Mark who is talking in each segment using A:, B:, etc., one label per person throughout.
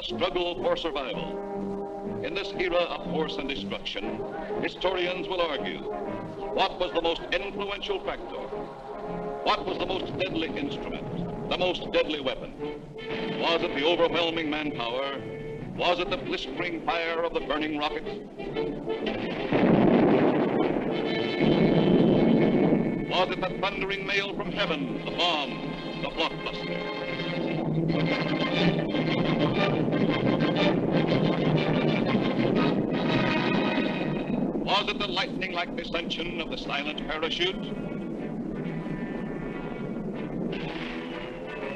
A: a struggle for survival. In this era of force and destruction, historians will argue, what was the most influential factor? What was the most deadly instrument, the most deadly weapon? Was it the overwhelming manpower? Was it the blistering fire of the burning rockets? Was it the thundering mail from heaven, the bomb, the blockbuster? Was it the lightning-like descension of the silent parachute?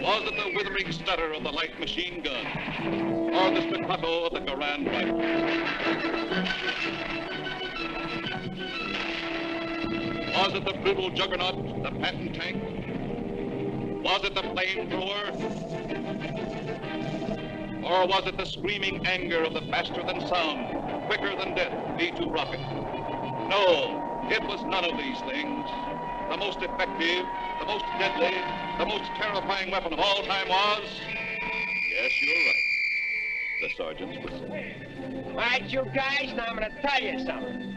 A: Was it the withering stutter of the light machine gun? Or the staccato of the Garand rifle? Was it the brutal juggernaut, the Patton tank? Was it the flamethrower? Or was it the screaming anger of the faster-than-sound, quicker-than-death V-2 rocket? No, it was none of these things. The most effective, the most deadly, the most terrifying weapon of all time was... Yes, you're right. The sergeant's whistle.
B: All right, you guys, now I'm going to tell you something.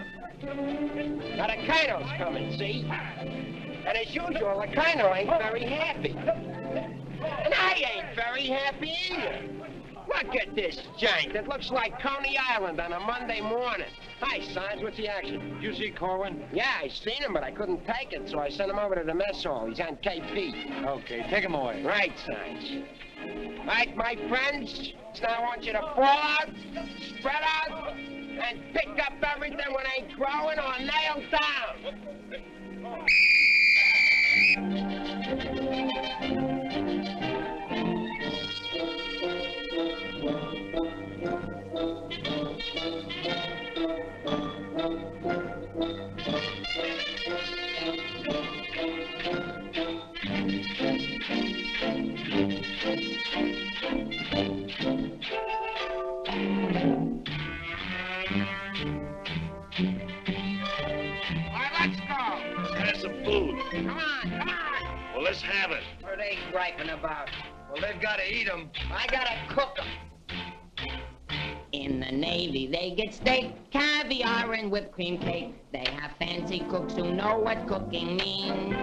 B: Now, the Kino's coming, see? And as usual, the Kino ain't very happy. And I ain't very happy either. Look at this giant. It looks like Coney Island on a Monday morning. Hi, Sarge, what's the action?
C: Did you see Korwin?
B: Yeah, I seen him, but I couldn't take it, so I sent him over to the mess hall. He's on KP.
C: Okay, take him away.
B: Right, Sarge. All right, my friends, now I want you to fall out, spread out, and pick up everything when ain't growing or nailed down.
C: Well, let's have it.
B: What are they griping about?
C: Well, they've got to eat them.
B: I gotta cook them.
D: In the Navy, they get steak, caviar, and whipped cream cake. They have fancy cooks who know what cooking means.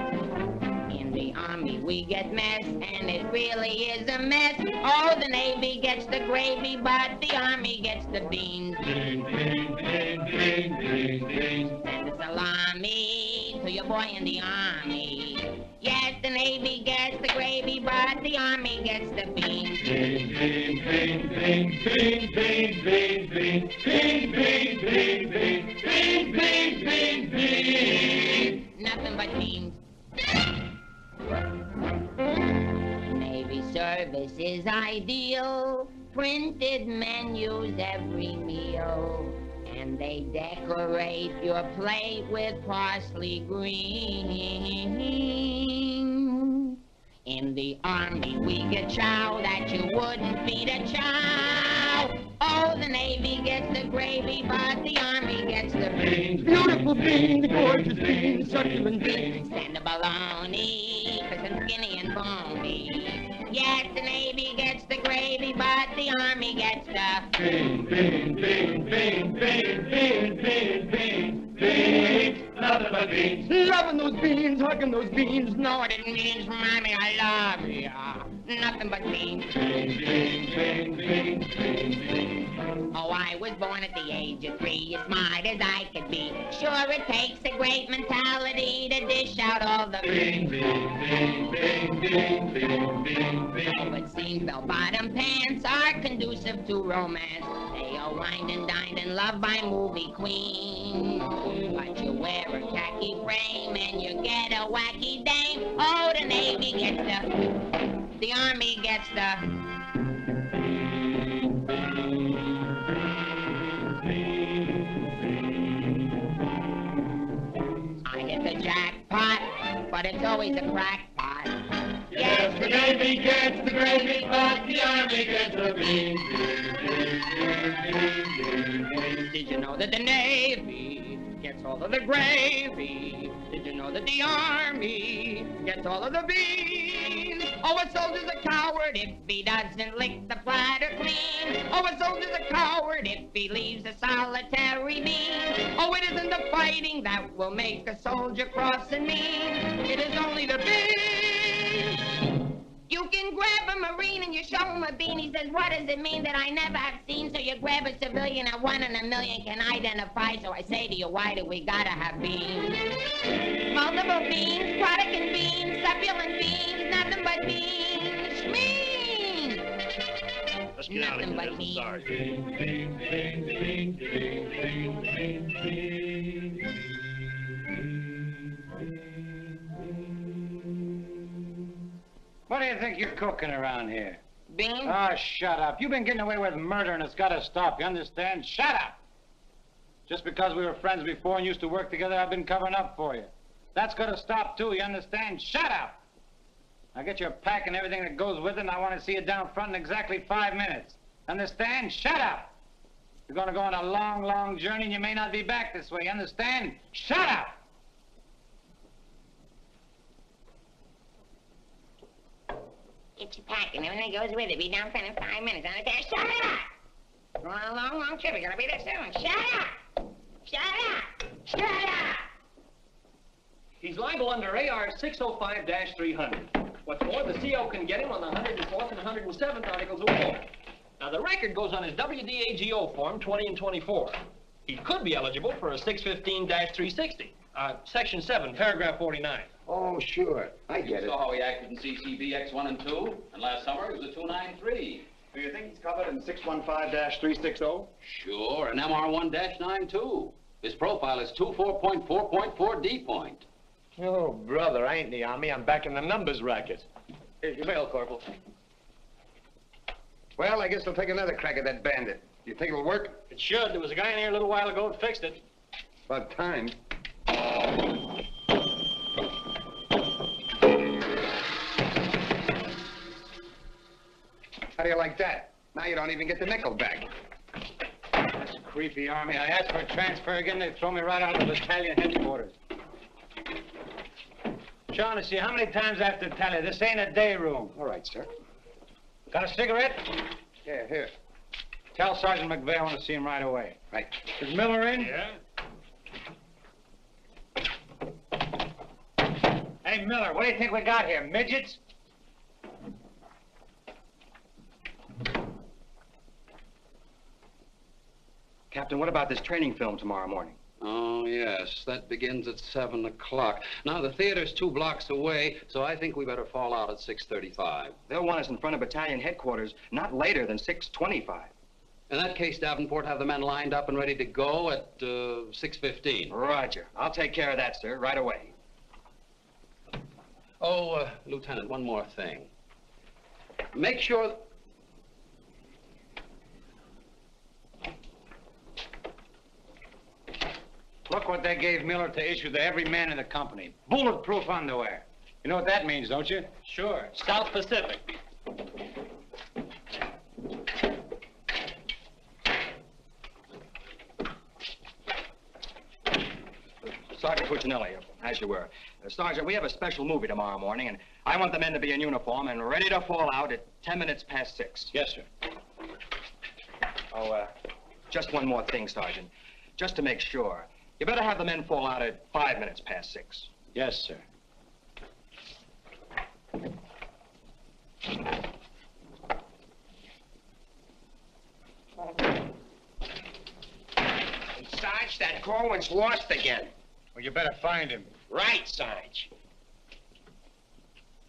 D: In the Army, we get mess, and it really is a mess. Oh, the Navy gets the gravy, but the Army gets the beans.
C: Bean, bean, bean, bean, bean, bean.
D: Send a salami to your boy in the Army. Yes, the Navy gets the gravy, but the Army gets the beans.
C: Bean, bean, bean, bean, bean, bean, bean, bean, bean, bean, bean, bean, bean, bean, bean, bean.
D: Nothing but beans. Navy service is ideal. Printed menus every meal. And they decorate your plate with parsley green. In the Army, we get chow that you wouldn't feed a chow. Oh, the Navy gets the gravy, but the Army gets the beans.
C: Beautiful beans, gorgeous beans, succulent beans.
D: Stand the bologna, cause I'm skinny and bony. Yes, the Navy gets the gravy, but the Army gets the
C: bean, bean, bean, bean, bean, bean, bean, bean, beans. Nothing but beans.
E: Loving those beans, hugging those beans.
D: No, I didn't mean from Army, I love ya. Nothing but beans.
C: Bean, bean, bean, bean, bean, bean.
D: Oh, I was born at the age of 3, as smart as I could be. Sure, it takes a great mentality to dish out all the
C: bean, bean, bean, bean, bean, bean, bean, bean.
D: Oh, it seems bell-bottom pants are conducive to romance. They are wined and dined and loved by movie queens. But you wear a khaki frame and you get a wacky dame. Oh, the Navy gets the Army gets the... I hit the jackpot, but it's always a crackpot.
C: Yes, the Navy gets the gravy, but the Army gets the beans.
D: Did you know that the Navy gets all of the gravy? Did you know that the Army gets all of the beans? Oh, a soldier's a coward if he doesn't lick the platter clean. Oh, a soldier's a coward if he leaves a solitary bean. Oh, it isn't the fighting that will make a soldier cross and mean. It is only the bean. You can grab a Marine and you show him a bean. He says, what does it mean that I never have seen? So you grab a civilian that 1 in a million can identify. So I say to you, why do we gotta have beans? Multiple beans, product and beans, succulent beans, nothing but beans. Schmeen!
F: Let's get out of here.
D: Nothing but beans.
G: What do you think you're cooking around here?
D: Beans?
G: Oh, shut up. You've been getting away with murder and it's got to stop, you understand? Shut up! Just because we were friends before and used to work together, I've been covering up for you. That's got to stop, too, you understand? Shut up! Now get your pack and everything that goes with it, and I want to see you down front in exactly 5 minutes. Understand? Shut up! You're going to go on a long, long journey, and you may not be back this way, understand? Shut up!
D: Get your pack and everything goes with it. Be down front in 5 minutes. Understand? Shut up! Going on a long, long trip. You're gonna be there soon. Shut up! Shut up! Shut up!
H: He's liable under AR 605-300. What's more, the CO can get him on the 104th and 107th Articles of War. Now, the record goes on his WDAGO form 20 and 24. He could be eligible for a 615-360, Section 7, Paragraph 49.
B: Oh, sure. I get
A: You
B: it.
A: saw how he acted in CCB X1 and 2, and last summer he was a 293.
I: Do you think he's covered in 615-360?
A: Sure, and MR1-9 too. His profile is 24.4.4 D point.
F: Oh, brother, I ain't in the Army. I'm back in the numbers racket.
H: Here's your mail, Corporal.
I: Well, I guess they'll take another crack at that bandit. Do you think it'll work?
H: It should. There was a guy in here a little while ago that fixed it.
I: About time. How do you like that? Now you don't even get the nickel back.
G: That's a creepy army. I asked for a transfer again, they throw me right out of the battalion headquarters. Shaughnessy, how many times I have to tell you, this ain't a day room.
I: All right, sir.
G: Got a cigarette?
I: Yeah, here.
G: Tell Sergeant McVeigh I want to see him right away.
I: Right.
G: Is Miller in?
H: Yeah?
G: Hey, Miller, what do you think we got here, midgets?
I: Captain, what about this training film tomorrow morning?
A: Oh, yes, that begins at 7 o'clock. Now, the theater's 2 blocks away, so I think we better fall out at 6:35.
I: They'll want us in front of battalion headquarters not later than 6:25.
A: In that case, Davenport, have the men lined up and ready to go at 6:15.
I: Roger. I'll take care of that, sir, right away.
A: Oh, Lieutenant, one more thing. Make sure...
G: Look what they gave Miller to issue to every man in the company. Bulletproof underwear. You know what that means, don't you?
H: Sure. South Pacific.
I: Sergeant Puccinelli, as you were. Sergeant, we have a special movie tomorrow morning, and I want the men to be in uniform and ready to fall out at 10 minutes past 6.
H: Yes, sir.
I: Oh, just one more thing, Sergeant. Just to make sure. You better have the men fall out at 5 minutes past 6.
H: Yes, sir.
B: Hey, Sarge, that Korwin's lost again.
G: Well, you better find him.
B: Right, Sarge.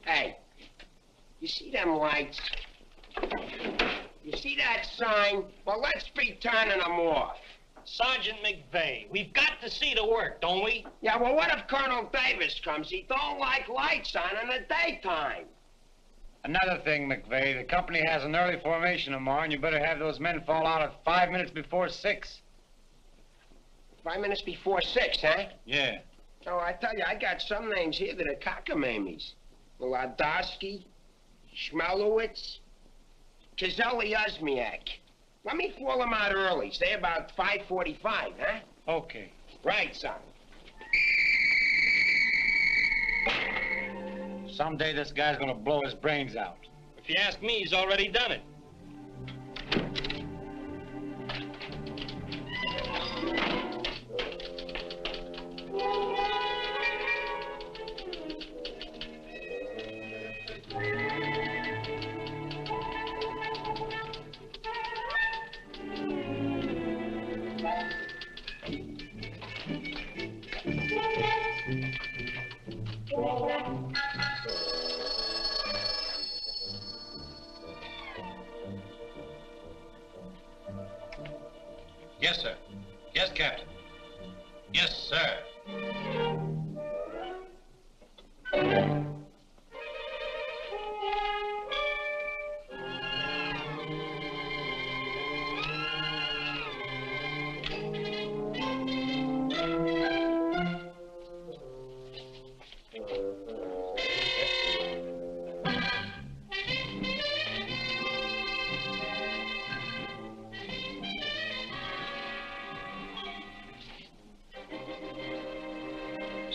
B: Hey, you see them lights? You see that sign? Well, let's be turning them off.
H: Sergeant McVeigh, we've got to see the work, don't we?
B: Yeah, well, what if Colonel Davis comes? He don't like lights on in the daytime.
G: Another thing, McVeigh, the company has an early formation tomorrow, and you better have those men fall out at 5 minutes before 6.
B: 5 minutes before 6, huh?
G: Yeah.
B: Oh, I tell you, I got some names here that are cockamamies. Wladowski, Schmelowitz, Kazeli Osmiak. Let me fall them out early, say about 5:45, huh?
G: Okay.
B: Right, son.
G: Someday this guy's gonna blow his brains out.
H: If you ask me, he's already done it.
G: Yes, sir. Yes, Captain. Yes, sir.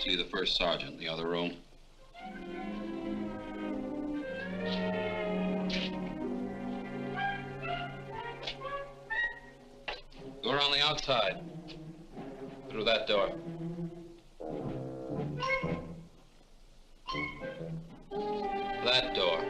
A: See the first sergeant in the other room. Go around the outside. Through that door. That door.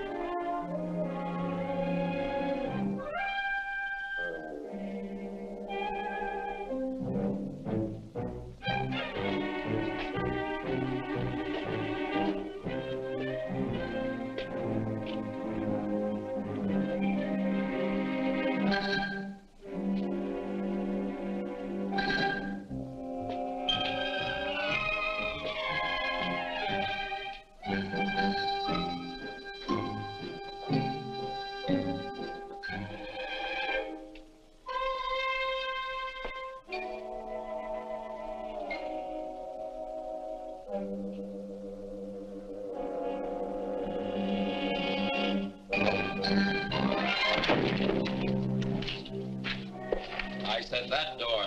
A: I said that door.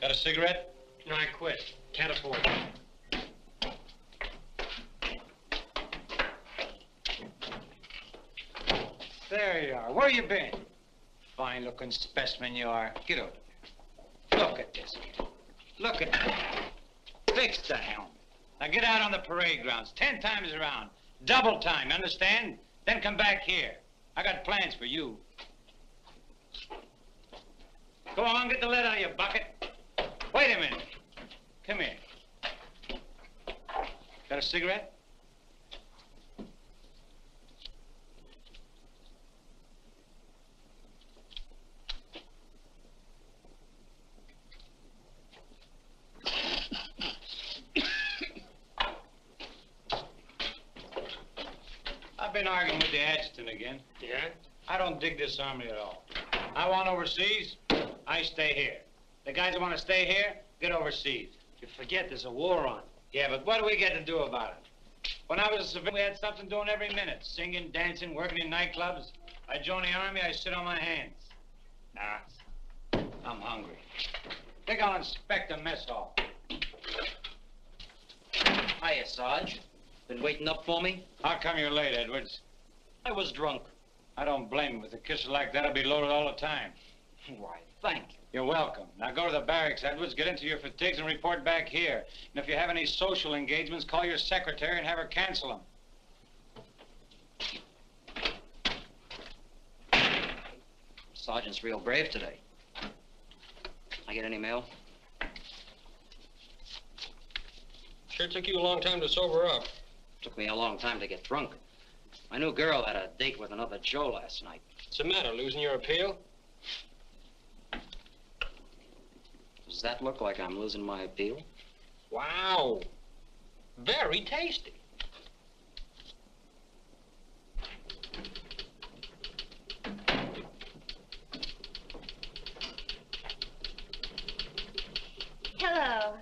G: Got a cigarette?
H: No, I quit. Can't afford it.
G: There you are. Where you been? Fine-looking specimen you are. Get out of there. Look at this. Look at that. Fix the helmet. Now get out on the parade grounds 10 times around. Double time, understand? Then come back here. I got plans for you. Go on, get the lead out of your bucket. Wait a minute. Come here. Got a cigarette? I've been arguing with the adjutant again.
H: Yeah?
G: I don't dig this army at all. I want overseas, I stay here. The guys that want to stay here, get overseas.
H: You forget there's a war on.
G: Yeah, but what do we get to do about it? When I was a civilian, we had something doing every minute. Singing, dancing, working in nightclubs. I joined the army, I sit on my hands. Nah, I'm hungry. Think I'll inspect the mess hall.
I: Hiya, Sarge. Been waiting up for me?
G: How come you're late, Edwards?
I: I was drunk.
G: I don't blame you. With a kisser like that, I'll be loaded all the time.
I: Why, thank you.
G: You're welcome. Now go to the barracks, Edwards, get into your fatigues and report back here. And if you have any social engagements, call your secretary and have her cancel them.
I: Sergeant's real brave today. I get any mail?
H: Sure took you a long time to sober up.
I: Took me a long time to get drunk. My new girl had a date with another Joe last night.
H: What's the matter, losing your appeal?
I: Does that look like I'm losing my appeal?
H: Wow. Very tasty.
J: Hello.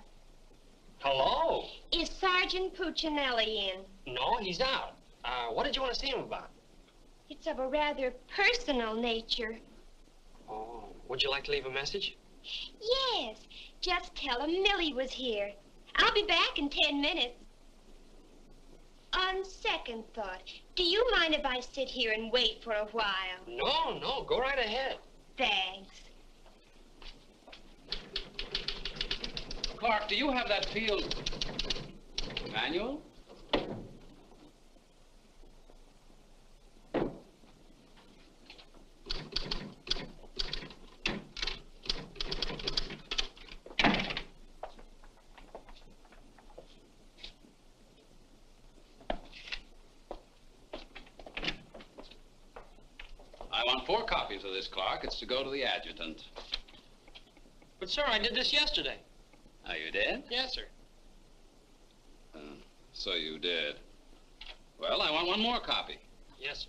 H: Hello.
J: Is Sergeant Puccinelli in?
H: No, he's out. What did you want to see him about?
J: It's of a rather personal nature.
H: Oh, would you like to leave a message?
J: Yes. Just tell him Millie was here. I'll be back in 10 minutes. On second thought, do you mind if I sit here and wait for a while?
H: No, go right ahead.
J: Thanks.
K: Clark, do you have that field manual? I want 4 copies of this, Clark. It's to go to the adjutant.
H: But, sir, I did this yesterday.
K: Oh, you did?
H: Yes, sir.
K: So you did. Well, I want 1 more copy.
H: Yes,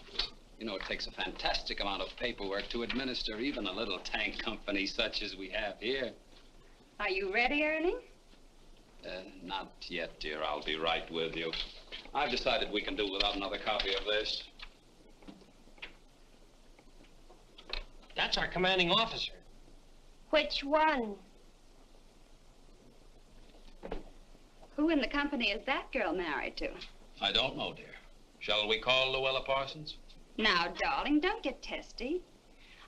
H: sir.
K: You know, it takes a fantastic amount of paperwork to administer even a little tank company such as we have here.
L: Are you ready, Ernie?
K: Not yet, dear. I'll be right with you. I've decided we can do without another copy of this.
H: That's our commanding officer.
J: Which one?
L: Who in the company is that girl married to?
K: I don't know, dear. Shall we call Luella Parsons?
L: Now, darling, don't get testy.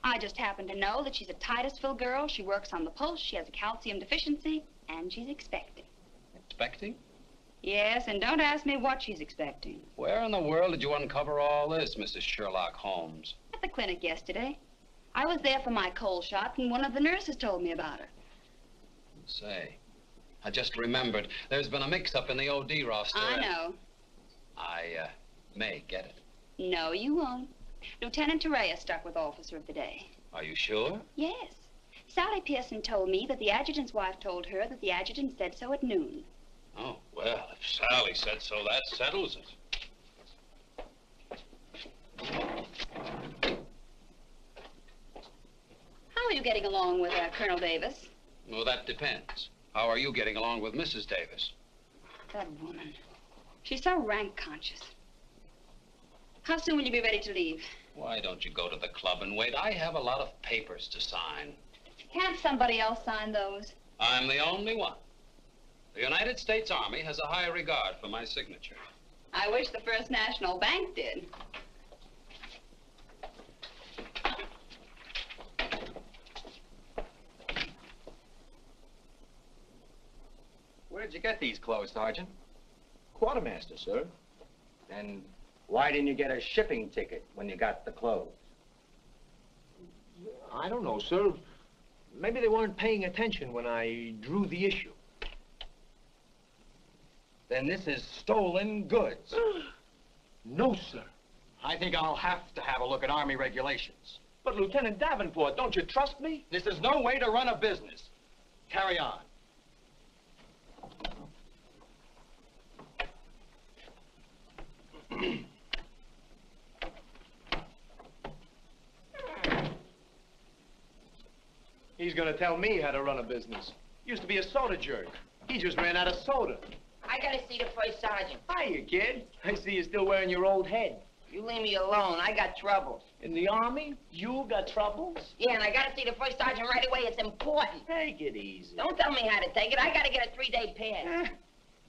L: I just happen to know that she's a Titusville girl. She works on the pulse. She has a calcium deficiency, and she's expecting.
K: Expecting?
L: Yes, and don't ask me what she's expecting.
K: Where in the world did you uncover all this, Mrs. Sherlock Holmes?
L: At the clinic yesterday. I was there for my cold shot, and one of the nurses told me about her.
K: Say, I just remembered. There's been a mix-up in the OD roster.
L: I know.
K: I may get it.
L: No, you won't. Lieutenant Torreya stuck with Officer of the Day.
K: Are you sure?
L: Yes. Sally Pearson told me that the adjutant's wife told her that the adjutant said so at noon.
K: Oh, well, if Sally said so, that settles it.
L: How are you getting along with Colonel Davis?
K: Well, that depends. How are you getting along with Mrs. Davis?
L: That woman. She's so rank conscious. How soon will you be ready to leave?
K: Why don't you go to the club and wait? I have a lot of papers to sign.
L: Can't somebody else sign those?
K: I'm the only one. The United States Army has a high regard for my signature.
L: I wish the First National Bank did.
I: Where'd you get these clothes, Sergeant?
F: Quartermaster, sir.
I: Then why didn't you get a shipping ticket when you got the clothes?
F: I don't know, sir. Maybe they weren't paying attention when I drew the issue.
I: Then this is stolen goods.
F: No, sir.
I: I think I'll have to have a look at Army regulations.
F: But, Lieutenant Davenport, don't you trust me?
I: This is no way to run a business. Carry on.
F: He's gonna tell me how to run a business. Used to be a soda jerk. He just ran out of soda.
D: I gotta see the first sergeant.
F: Hiya, kid. I see you're still wearing your old head.
D: You leave me alone. I got troubles.
F: In the Army? You got troubles?
D: Yeah, and I gotta see the first sergeant right away. It's important.
F: Take it easy.
D: Don't tell me how to take it. I gotta get a 3-day pass.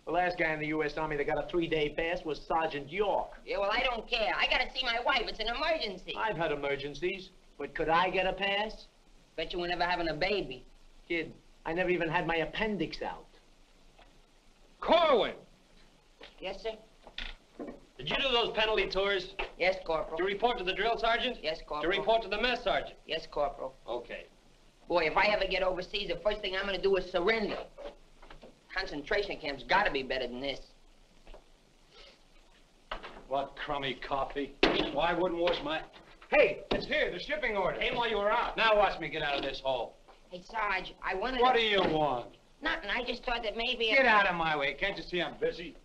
F: The last guy in the U.S. Army that got a 3-day pass was Sergeant York.
D: Yeah, well, I don't care. I gotta see my wife. It's an emergency.
F: I've had emergencies, but could I get a pass?
D: Bet you were never having a baby.
F: Kid, I never even had my appendix out.
H: Korwin!
D: Yes, sir?
H: Did you do those penalty tours?
D: Yes, Corporal.
H: To report to the drill sergeant?
D: Yes,
H: To
D: Corporal.
H: report to the mess sergeant?
D: Yes, Corporal.
H: Okay.
D: Boy, if I ever get overseas, the first thing I'm gonna do is surrender. Concentration camp's gotta be better than this.
G: What crummy coffee. Why wouldn't wash my...
F: Hey, it's here, the shipping order.
G: Came while you were out. Now watch me get out of this hole.
D: Hey, Sarge, I wanted
G: What
D: to...
G: do you want?
D: Nothing. I just thought that maybe...
G: Get out of my way. Can't you see I'm busy?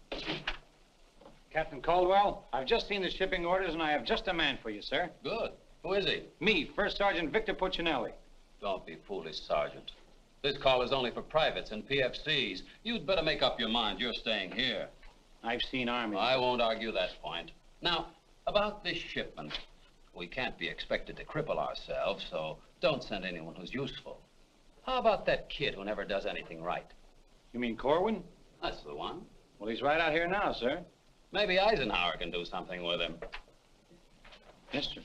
G: Captain Caldwell, I've just seen the shipping orders, and I have just a man for you, sir.
K: Good. Who is he?
G: Me, First Sergeant Victor Puccinelli.
K: Don't be foolish, Sergeant. This call is only for privates and PFCs. You'd better make up your mind. You're staying here.
G: I've seen Army.
K: I won't argue that point. Now, about this shipment. We can't be expected to cripple ourselves, so don't send anyone who's useful. How about that kid who never does anything right?
G: You mean Korwin?
K: That's the one.
G: Well, he's right out here now, sir.
K: Maybe Eisenhower can do something with him.
G: Mister.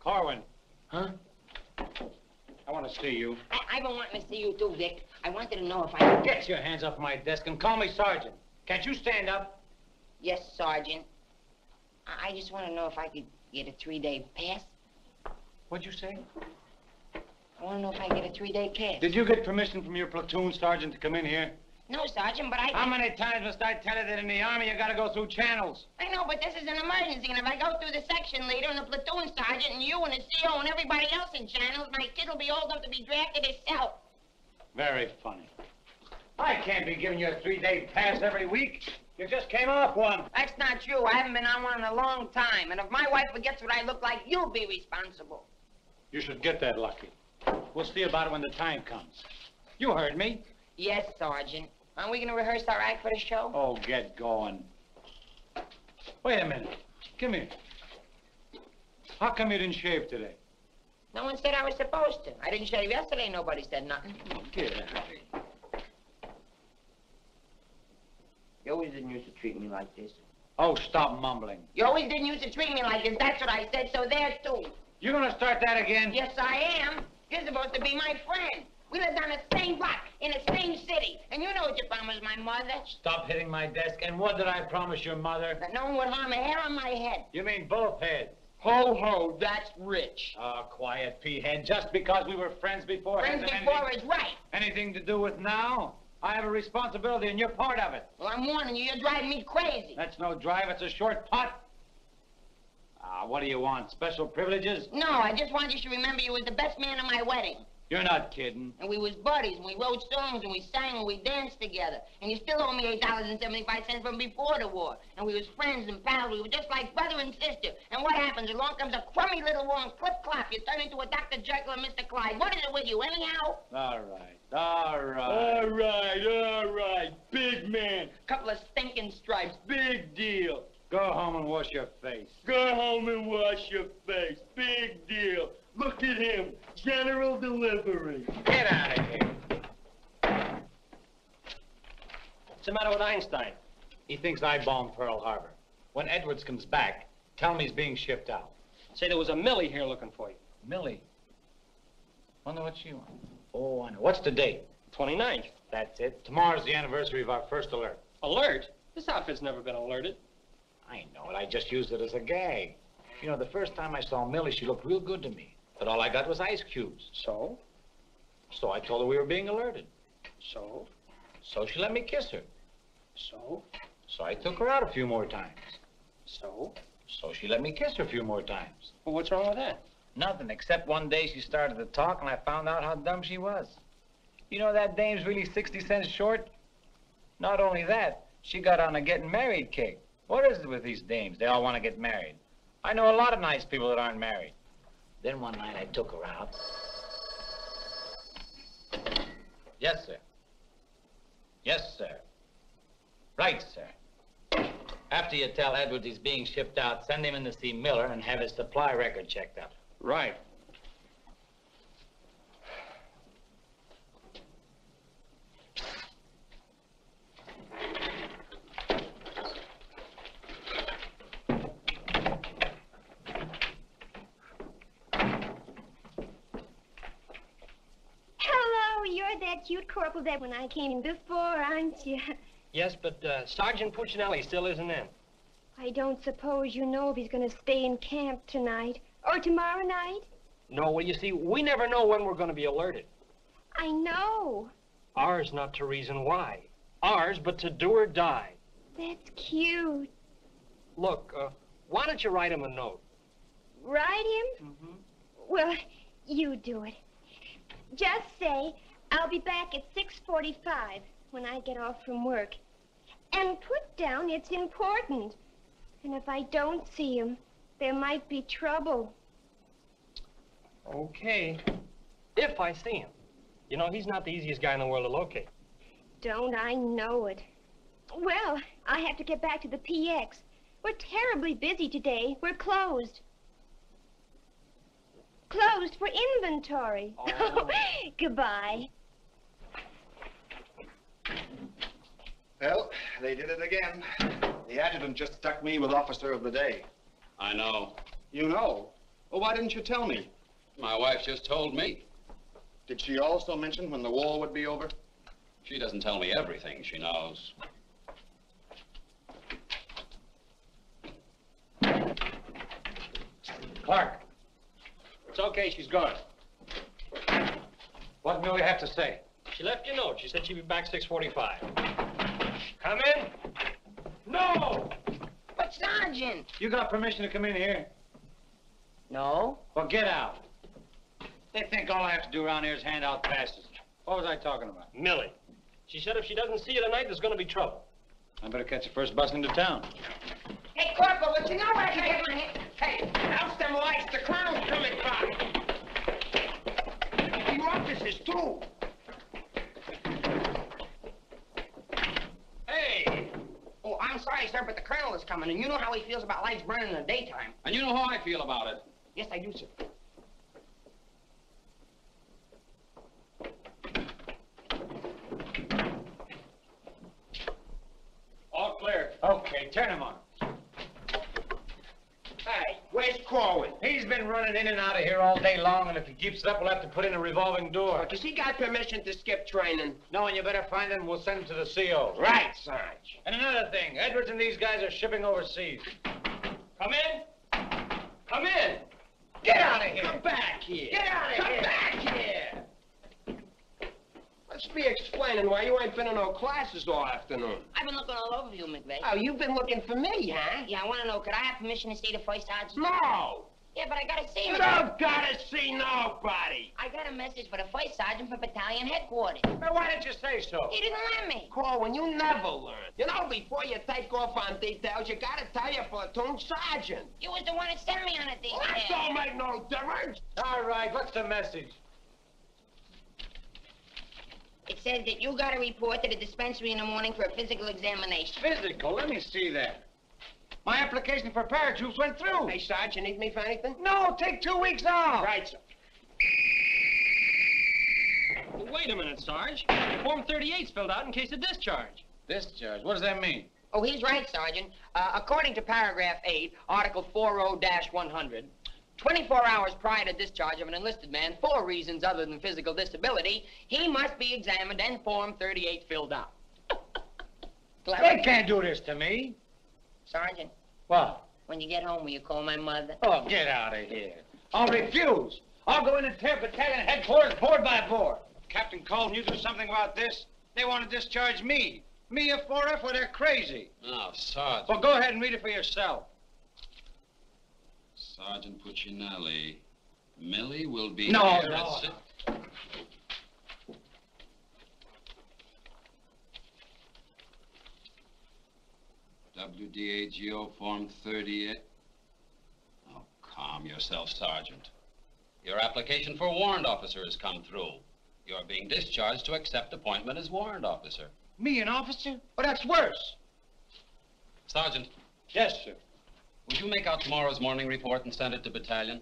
G: Korwin.
B: Huh?
G: I want to see you.
D: I've been wanting to see you too, Vic. I wanted to know if I could...
G: Get your hands off my desk and call me Sergeant. Can't you stand up?
D: Yes, Sergeant. I just want to know if I could get a 3-day pass.
G: What'd you say?
D: I want to know if I get a 3-day pass.
G: Did you get permission from your platoon sergeant to come in here?
D: No, Sergeant, but I...
G: How many times must I tell you that in the Army you gotta go through channels?
D: I know, but this is an emergency, and if I go through the section leader and the platoon sergeant and you and the CO and everybody else in channels, my kid will be old enough to be drafted himself.
G: Very funny. I can't be giving you a 3-day pass every week. You just came off one.
D: That's not true. I haven't been on one in a long time, and if my wife forgets what I look like, you'll be responsible.
G: You should get that lucky. We'll see about it when the time comes. You heard me.
D: Yes, Sergeant. Aren't we going to rehearse our act for the show?
G: Oh, get going. Wait a minute. Come here. How come you didn't shave today?
D: No one said I was supposed to. I didn't shave yesterday. Nobody said nothing.
G: Get out of here.
D: You always didn't used to treat me like this.
G: Oh, stop mumbling.
D: You always didn't used to treat me like this. That's what I said, so there, too.
G: You gonna start that again?
D: Yes, I am. You're supposed to be my friend. We lived on the same block, in the same city. And you know what you promised my mother.
G: Stop hitting my desk. And what did I promise your mother?
D: That no one would harm a hair on my head.
G: You mean both heads?
B: Ho, ho, that's rich.
G: Oh, quiet, P-head. Just because we were friends before...
D: Friends before is right.
G: Anything to do with now? I have a responsibility, and you're part of it.
D: Well, I'm warning you, you're driving me crazy.
G: That's no drive. It's a short putt. What do you want? Special privileges?
D: No, I just want you to remember you was the best man at my wedding.
G: You're not kidding.
D: And we was buddies, and we wrote songs, and we sang, and we danced together. And you still owe me $8.75 from before the war. And we was friends and pals. We were just like brother and sister. And what happens? Along comes a crummy little war and clip-clop. You turn into a Dr. Jekyll and Mr. Clyde. What is it with you, anyhow?
G: All right, all right.
B: All right, all right. Big man. Couple of stinking stripes. Big deal.
G: Go home and wash your face.
B: Go home and wash your face. Big deal. Look at him. General delivery.
G: Get out of here.
H: What's the matter with Einstein?
G: He thinks I bombed Pearl Harbor. When Edwards comes back, tell him he's being shipped out.
H: Say there was a Millie here looking for you.
G: Millie? Wonder what she wants. Oh, I know. What's the date?
H: 29th.
G: That's it. Tomorrow's the anniversary of our first alert.
H: Alert? This outfit's never been alerted.
G: I know it. I just used it as a gag. You know, the first time I saw Millie, she looked real good to me. But all I got was ice cubes.
H: So?
G: So I told her we were being alerted.
H: So?
G: So she let me kiss her.
H: So?
G: So I took her out a few more times.
H: So?
G: So she let me kiss her a few more times.
H: Well, what's wrong with that?
G: Nothing, except one day she started to talk and I found out how dumb she was. You know that dame's really 60 cents short? Not only that, she got on a getting married kick. What is it with these dames? They all want to get married. I know a lot of nice people that aren't married. Then one night I took her out. Yes, sir. Yes, sir. Right, sir. After you tell Edwards he's being shipped out, send him in to see Miller and have his supply record checked up.
H: Right.
J: That cute corporal that when I came in before, aren't you?
H: Yes, but Sergeant Puccinelli still isn't in.
J: I don't suppose you know if he's going to stay in camp tonight or tomorrow night?
H: No, well, you see, we never know when we're going to be alerted.
J: I know.
H: Ours not to reason why. Ours, but to do or die.
J: That's cute.
H: Look, why don't you write him a note?
J: Write him?
H: Mm-hmm.
J: Well, you do it. Just say, I'll be back at 6:45 when I get off from work. And put down it's important. And if I don't see him, there might be trouble.
H: Okay. If I see him. You know, he's not the easiest guy in the world to locate.
J: Don't I know it? Well, I have to get back to the PX. We're terribly busy today. We're closed. Closed for inventory.
H: Oh.
J: Goodbye.
F: Well, they did it again. The adjutant just stuck me with Officer of the Day.
K: I know.
F: You know? Well, why didn't you tell me?
K: My wife just told me.
F: Did she also mention when the war would be over?
K: She doesn't tell me everything she knows.
G: Clark,
H: It's okay, she's gone.
G: what do you have to say?
H: She left you a note. She said she'd be back 6:45. Come in. No!
D: But, Sergeant.
G: You got permission to come in here?
D: No.
G: Well, get out. They think all I have to do around here is hand out passes. What was I talking about?
H: Millie. She said if she doesn't see you tonight, there's going to be trouble.
G: I better catch the first bus into town.
B: Hey, Corporal, let you know what I can get my hand. Hey, house them lights, the clown's coming by. You officers, too.
H: Hey!
B: Oh, I'm sorry, sir, but the colonel is coming, and you know how he feels about lights burning in the daytime.
K: And you know how I feel about it.
B: Yes, I do, sir.
H: All clear.
G: Okay, turn him on.
B: Hey, where's Korwin?
G: He's been running in and out of here all day long, and if he keeps it up, we'll have to put in a revolving door.
B: Because he got permission to skip training.
G: No, and you better find him. We'll send him to the CO.
B: Right, Sarge.
G: And another thing, Edwards and these guys are shipping overseas.
H: Come in. Come in.
B: Get out of here. Come back here.
H: Get out of here.
B: Come back here. Let's be explaining why you ain't been in no classes all afternoon.
D: I've been looking all over you, McVeigh.
B: Oh, you've been looking for me, huh?
D: Yeah, I want to know, could I have permission to see the first sergeant?
B: No.
D: Yeah, but I got to see
B: You
D: him.
B: don't gotta see nobody.
D: I got a message for the first sergeant for battalion headquarters.
G: Well, why didn't you say so?
D: He didn't let me.
B: Corwin, you never learn. You know, before you take off on details, you gotta tell your platoon sergeant.
D: You was the one that sent me on a detail.
B: Well, that don't make no difference.
G: All right, what's the message?
D: It says that you got to report to the dispensary in the morning for a physical examination.
G: Physical? Let me see that. My application for paratroops went through.
B: Hey, Sarge, you need me for anything?
G: No, take 2 weeks off.
B: Right, sir.
H: Well, wait a minute, Sarge. Form 38's filled out in case of discharge.
G: Discharge? What does that mean?
D: Oh, he's right, Sergeant. According to paragraph 8, Article 40-100, 24 hours prior to discharge of an enlisted man for reasons other than physical disability, he must be examined and Form 38 filled out.
G: They can't do this to me.
D: Sergeant,
G: What?
D: when you get home, will you call my mother?
G: Oh, get out of here. I'll refuse. I'll go in and tear battalion headquarters board by board. Captain Colton, you do something about this? They want to discharge me. Me, a 4F, well, they're crazy.
K: Now, Sergeant.
G: Well, go ahead and read it for yourself.
K: Sergeant Puccinelli. Millie will be
G: No,
K: here
G: no.
K: at six. WDAGO Form 38. Oh, calm yourself, Sergeant. Your application for warrant officer has come through. You're being discharged to accept appointment as warrant officer.
G: Me, an officer? Oh, that's worse.
K: Sergeant,
G: Yes, sir.
K: would you make out tomorrow's morning report and send it to battalion?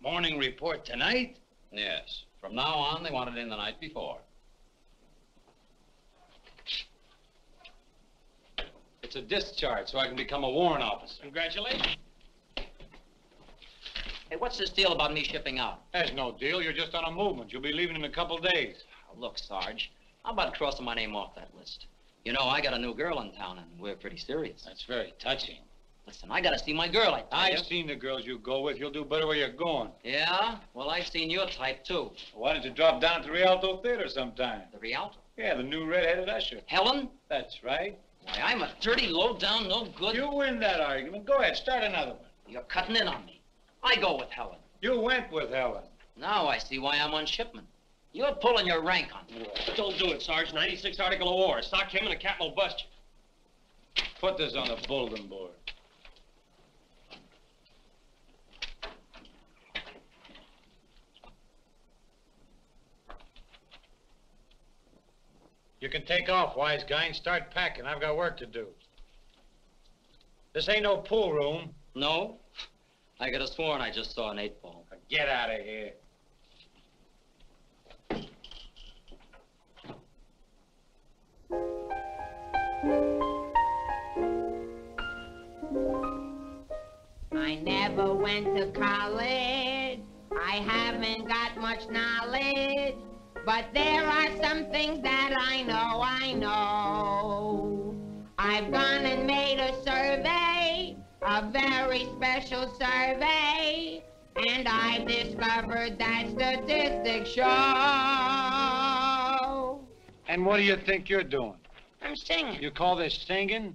G: Morning report tonight?
K: Yes. From now on, they want it in the night before.
G: It's a discharge, so I can become a warrant officer.
H: Congratulations.
M: Hey, what's this deal about me shipping out?
G: There's no deal. You're just on a movement. You'll be leaving in a couple days.
M: Oh, look, Sarge, how about crossing my name off that list? You know, I got a new girl in town, and we're pretty serious.
G: That's very touching.
M: Listen, I gotta see my girl, I tell you.
G: I've seen the girls you go with. You'll do better where you're going.
M: Yeah? Well, I've seen your type, too.
G: Why don't you drop down to the Rialto Theater sometime?
M: The Rialto?
G: Yeah, the new red-headed usher.
M: Helen?
G: That's right.
M: Why, I'm a dirty, low-down, no good...
G: You win that argument. Go ahead, start another one.
M: You're cutting in on me. I go with Helen.
G: You went with Helen.
M: Now I see why I'm on shipment. You're pulling your rank on me.
H: Don't do it, Sarge. 96 Article of War. Stock him and the captain will bust you.
G: Put this on the bulletin board. You can take off, wise guy, and start packing. I've got work to do. This ain't no pool room.
M: No? I could have sworn I just saw an 8-ball.
G: Get out of here.
D: I never went to college. I haven't got much knowledge. But there are some things that I know. I've gone and made a survey, a very special survey, and I've discovered that statistics show.
G: And what do you think you're doing?
B: I'm singing.
G: You call this singing?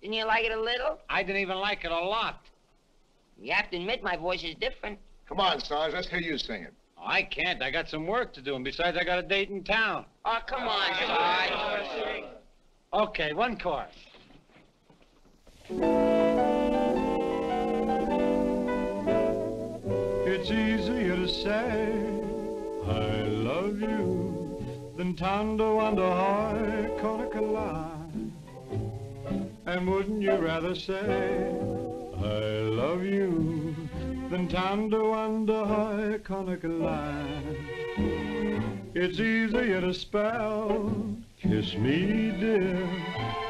B: Didn't you like it a little?
G: I didn't even like it a lot.
B: You have to admit my voice is different.
F: Come on, Sarge, let's hear you sing it.
G: Oh, I can't. I got some work to do, and besides, I got a date in town.
B: Oh, come on, Sarge.
G: Okay, one chorus.
C: It's easier to say I love you than to wonder how Conica. And wouldn't you rather say I love you than to wonder how Conica. It's easier to spell kiss me dear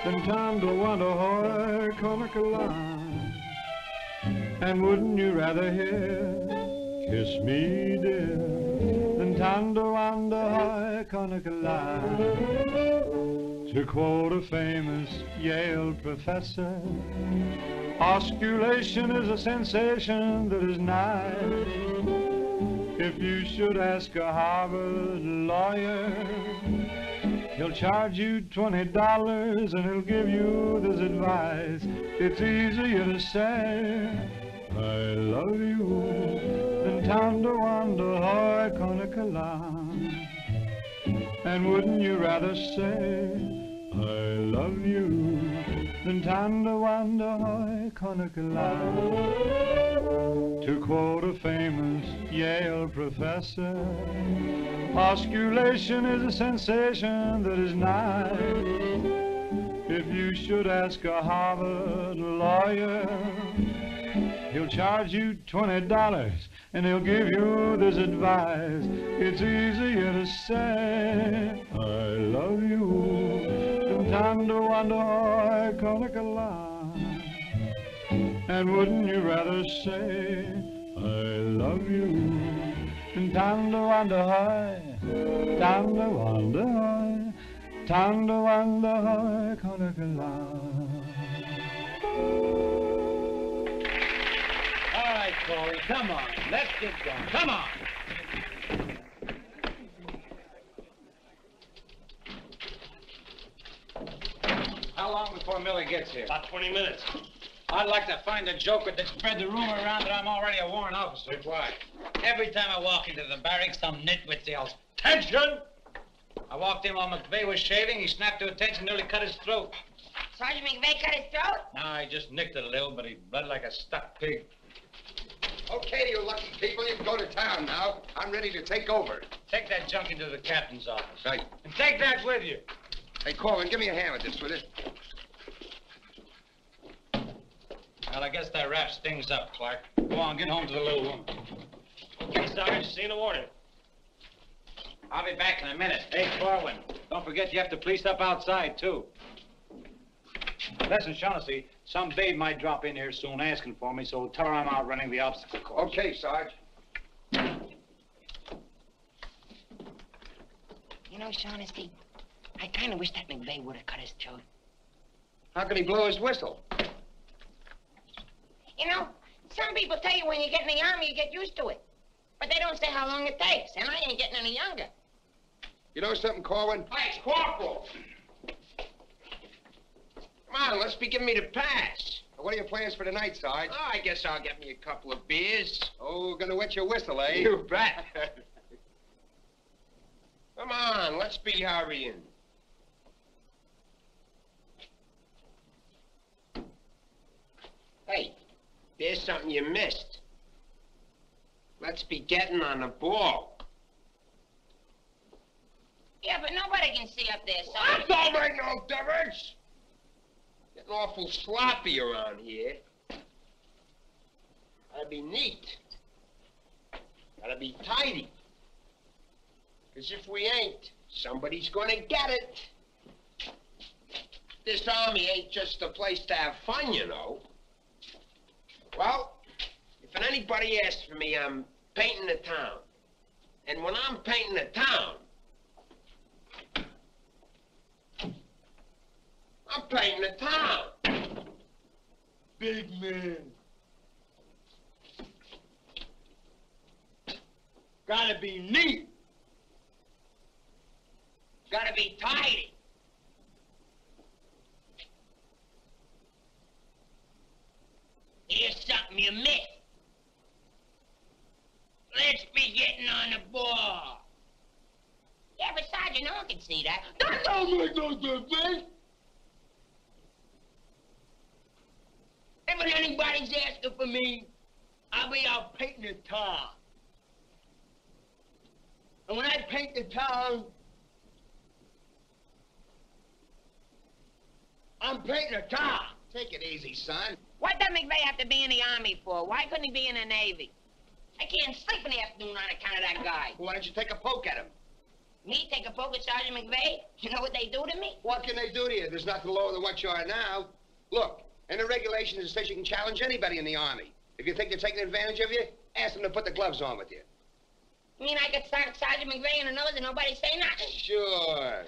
C: than to wonder how Conica. And wouldn't you rather hear kiss me dear than to wonder how Conica. To quote a famous Yale professor, osculation is a sensation that is nigh. If you should ask a Harvard lawyer, he'll charge you $20 and he'll give you this advice. It's easier to say I love you than to wonder how Conica. And wouldn't you rather say I love you than to wonder how Conica. To quote a famous Yale professor, osculation is a sensation that is nigh. If you should ask a Harvard lawyer, he'll charge you $20 and he'll give you this advice. It's easier to say I love you than to wonder how Conica. And wouldn't you rather say I love you than to wonder how, to wonder how, to wonder how Conica.
G: All right, Corey, come on. Let's get going. Come on. How long before Millie gets here?
H: About 20 minutes.
G: I'd like to find a joker that spread the rumor around that I'm already a warrant officer.
H: Why?
G: Every time I walk into the barracks, some nitwit yells, "Attention!" I walked in while McVeigh was shaving. He snapped to attention, nearly cut his throat.
B: Sergeant McVeigh cut his throat?
G: No, I just nicked it a little, but he bled like a stuck pig.
F: Okay, you lucky people, you can go to town now. I'm ready to take over.
G: Take that junk into the captain's office.
F: Right.
G: And take that with you.
F: Hey, Korwin, give me a hand with this, will you?
G: Well, I guess that wraps things up, Clark. Go on, get home to the little woman.
H: Okay, Sarge, see you in the morning.
G: I'll be back in a minute. Hey, Korwin, don't forget you have to police up outside, too. Listen, Shaughnessy, some babe might drop in here soon asking for me, so tell her I'm out running the obstacle course.
F: Okay, Sarge.
B: You know, Shaughnessy, I kind of wish that McVeigh would have cut his throat.
F: How can he blow his whistle?
B: You know, some people tell you when you get in the army, you get used to it. But they don't say how long it takes, and I ain't getting any younger.
F: You know something, Korwin?
B: Hey, Corporal!
F: Come on, let's be giving me the pass. What are your plans for tonight, Sarge?
B: Oh, I guess I'll get me a couple of beers.
F: Oh, gonna wet your whistle, eh?
B: You bet. Come on, let's be hurrying. Hey, there's something you missed. Let's be getting on the ball. Yeah, but nobody can see up there, son.
F: That don't make no difference. Getting awful sloppy around here. That'd be neat.
B: Gotta be tidy. Because if we ain't, somebody's gonna get it. This army ain't just a place to have fun, you know. Well, if anybody asks for me, I'm painting the town. And when I'm painting the town, I'm painting the town. Big man. Gotta be neat. Gotta be tidy. Here's something you missed. Let's be getting on the ball. Yeah, but Sergeant, no one can see that. That don't make no difference. If anybody's asking for me, I'll be out painting the town. And when I paint the town, I'm painting the town. Take it easy, son.
D: What does McVeigh have to be in the Army for? Why couldn't he be in the Navy? I can't sleep in the afternoon on account of that guy.
B: Why don't you take a poke at him?
D: Me take a poke at Sergeant McVeigh? You know what they do to me?
B: What can they do to you? There's nothing lower than what you are now. Look, in the regulations, it says you can challenge anybody in the Army. If you think they're taking advantage of you, ask them to put the gloves on with you.
D: You mean I could start Sergeant McVeigh in the nose and nobody say nothing?
B: Sure.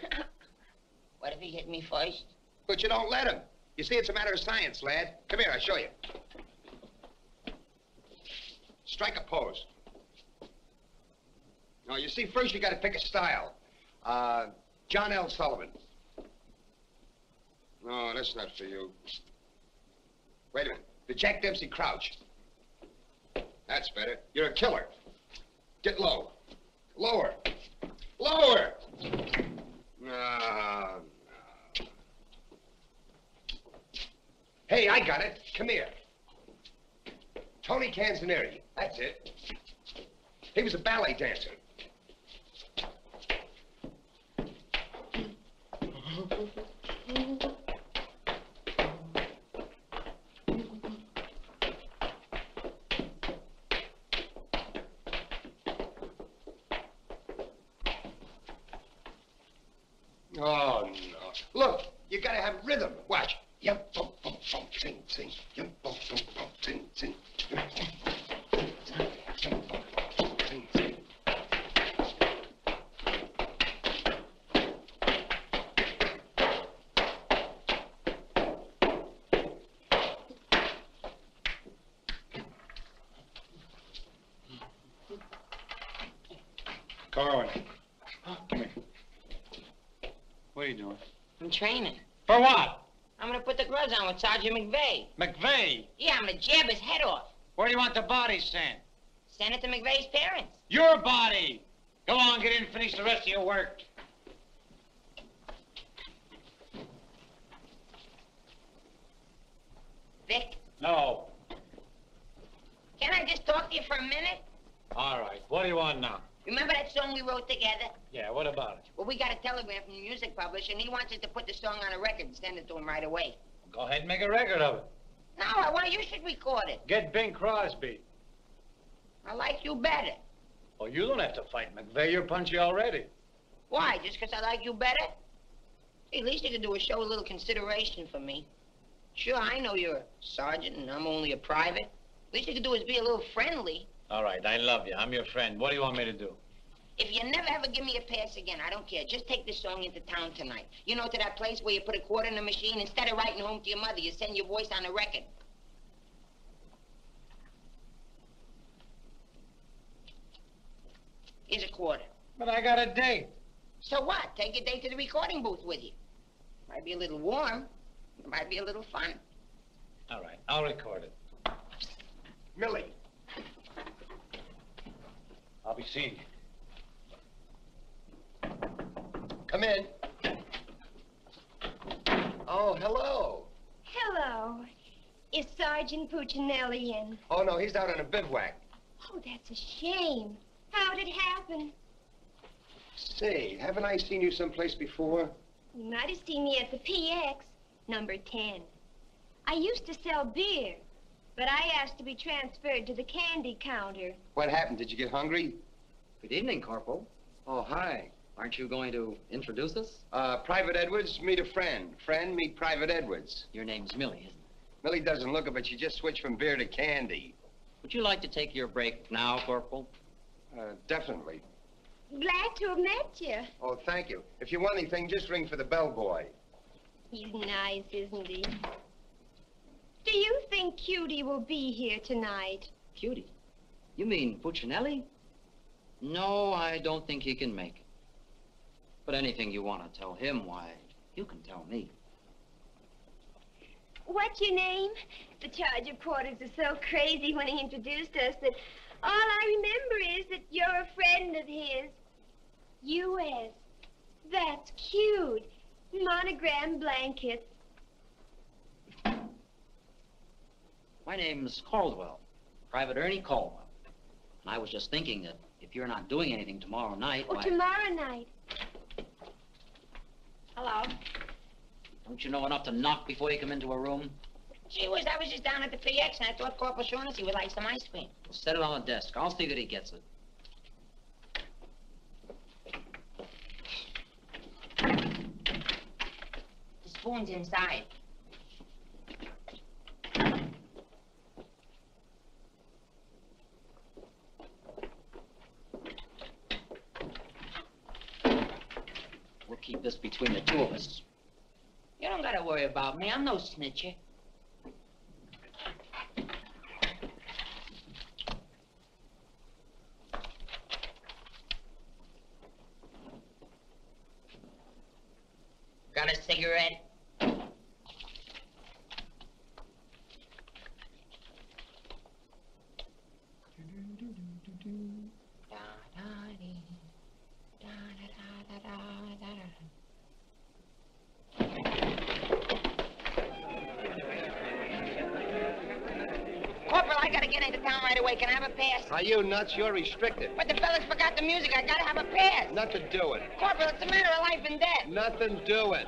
D: What if he hit me first?
B: But you don't let him. You see, it's a matter of science, lad. Come here, I'll show you. Strike a pose. No, you see, first you gotta pick a style. John L. Sullivan. No, that's not for you. Wait a minute. The Jack Dempsey crouch. That's better. You're a killer. Get low. Lower. Lower! No. Hey, I got it. Come here. Tony Canzoneri. That's it. He was a ballet dancer. Oh, no. Look, you gotta have rhythm. Watch. Yum, bum, bum, bum, sing, sing. Yum, bum, bum, bum, sing, sing. Yum, bum, bum, sing, sing.
G: Korwin. Come here. What are you doing?
D: I'm training.
G: For what?
D: I'm gonna put the gloves on with Sergeant McVeigh.
G: McVeigh?
D: Yeah, I'm gonna jab his head off.
G: Where do you want the body sent?
D: Send it to McVeigh's parents.
G: Your body! Go on, get in and finish the rest of your work.
D: Vic,
G: No.
D: can I just talk to you for a minute?
G: All right. What do you want now?
D: Remember that song we wrote together?
G: Yeah, what about it?
D: Well, we got a telegram from the music publisher, and he wants us to put the song on a record and send it to him right away.
G: Go ahead and make a record of it.
D: No, I want you should record it.
G: Get Bing Crosby.
D: I like you better.
G: Oh, you don't have to fight McVeigh. You're punchy already.
D: Why? Just 'cause I like you better? Hey, at least you could do is show a little consideration for me. Sure, I know you're a sergeant and I'm only a private. At least you could do is be a little friendly.
G: All right, I love you. I'm your friend. What do you want me to do?
D: If you never ever give me a pass again, I don't care. Just take this song into town tonight. You know, to that place where you put a quarter in the machine, instead of writing home to your mother, you send your voice on the record. Here's a quarter.
G: But I got a date.
D: So what? Take your date to the recording booth with you. Might be a little warm. It might be a little fun.
G: All right, I'll record it.
B: Millie.
G: I'll be seeing you.
B: Come in. Oh, hello.
J: Hello. Is Sergeant Puccinelli in?
B: Oh, no, he's out on a bivouac.
J: Oh, that's a shame. How'd it happen?
B: Say, haven't I seen you someplace before?
J: You might have seen me at the PX, number 10. I used to sell beer. but I asked to be transferred to the candy counter.
B: What happened? Did you get hungry?
M: Good evening, Corporal.
B: Oh, hi.
M: Aren't you going to introduce us?
B: Private Edwards, meet a friend. Friend, meet Private Edwards.
M: Your name's Millie, isn't it?
B: Millie doesn't look it, but she just switched from beer to candy.
M: Would you like to take your break now, Corporal?
B: Definitely.
J: Glad to have met you.
B: Oh, thank you. If you want anything, just ring for the bellboy.
J: He's nice, isn't he? Do you think Cutie will be here tonight?
M: Cutie? You mean Puccinelli? No, I don't think he can make it. But anything you want to tell him, why, you can tell me.
J: What's your name? The charge of quarters is so crazy when he introduced us that all I remember is that you're a friend of his. U.S. That's cute. Monogram blankets.
M: My name's Caldwell, Private Ernie Caldwell. And I was just thinking that if you're not doing anything tomorrow night, why...
J: Tomorrow night.
D: Hello.
M: Don't you know enough to knock before you come into a room?
D: Gee whiz, I was just down at the PX and I thought Corporal Shaughnessy would like some ice cream.
M: Well, set it on the desk. I'll see that he gets it.
D: The spoon's inside.
M: We'll keep this between the two of us.
D: You don't gotta worry about me. I'm no snitcher. Got a cigarette? Corporal, I gotta get into town right away. Can I have a pass?
B: Are you nuts? You're restricted.
D: But the fellas forgot the music. I gotta have a pass.
B: Nothing doing.
D: Corporal, it's a matter of life and death.
B: Nothing doing.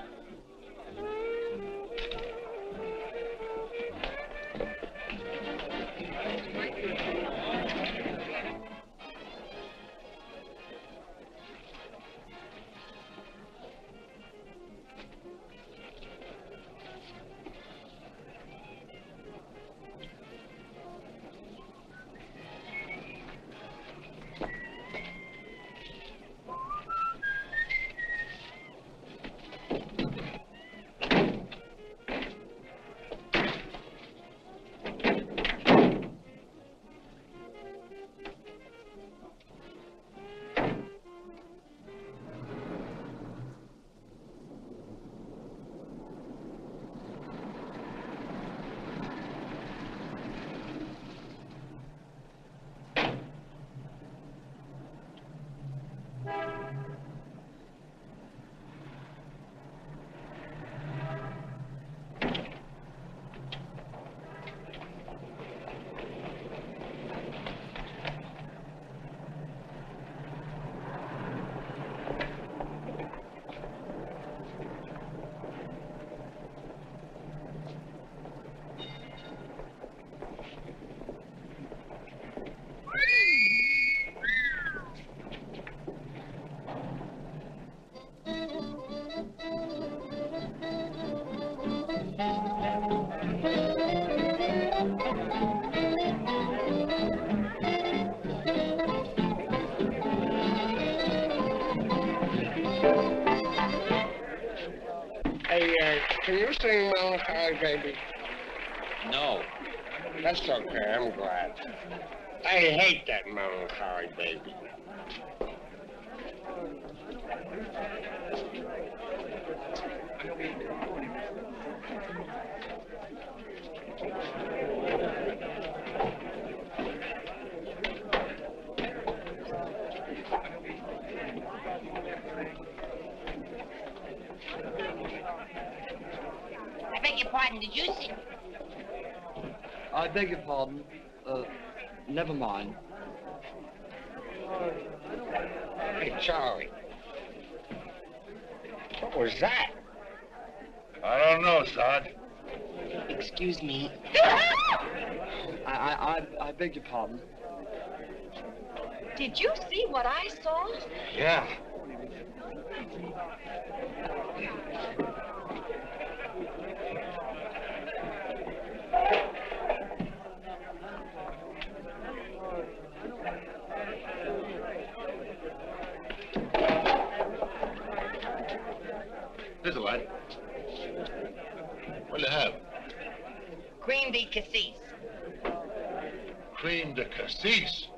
B: Can you sing Melancholy Baby?
K: No.
B: That's okay, I'm glad. I hate that Melancholy Baby.
D: I beg your pardon, did you sing?
M: I beg your pardon. Never mind.
B: Hey, Charlie. What was that?
N: I don't know, Sarge.
D: Excuse me.
E: I beg your pardon.
L: Did you see what I saw?
I: Yeah.
A: This is what? What'll you have?
D: Cream de cassis.
A: Cream de cassis.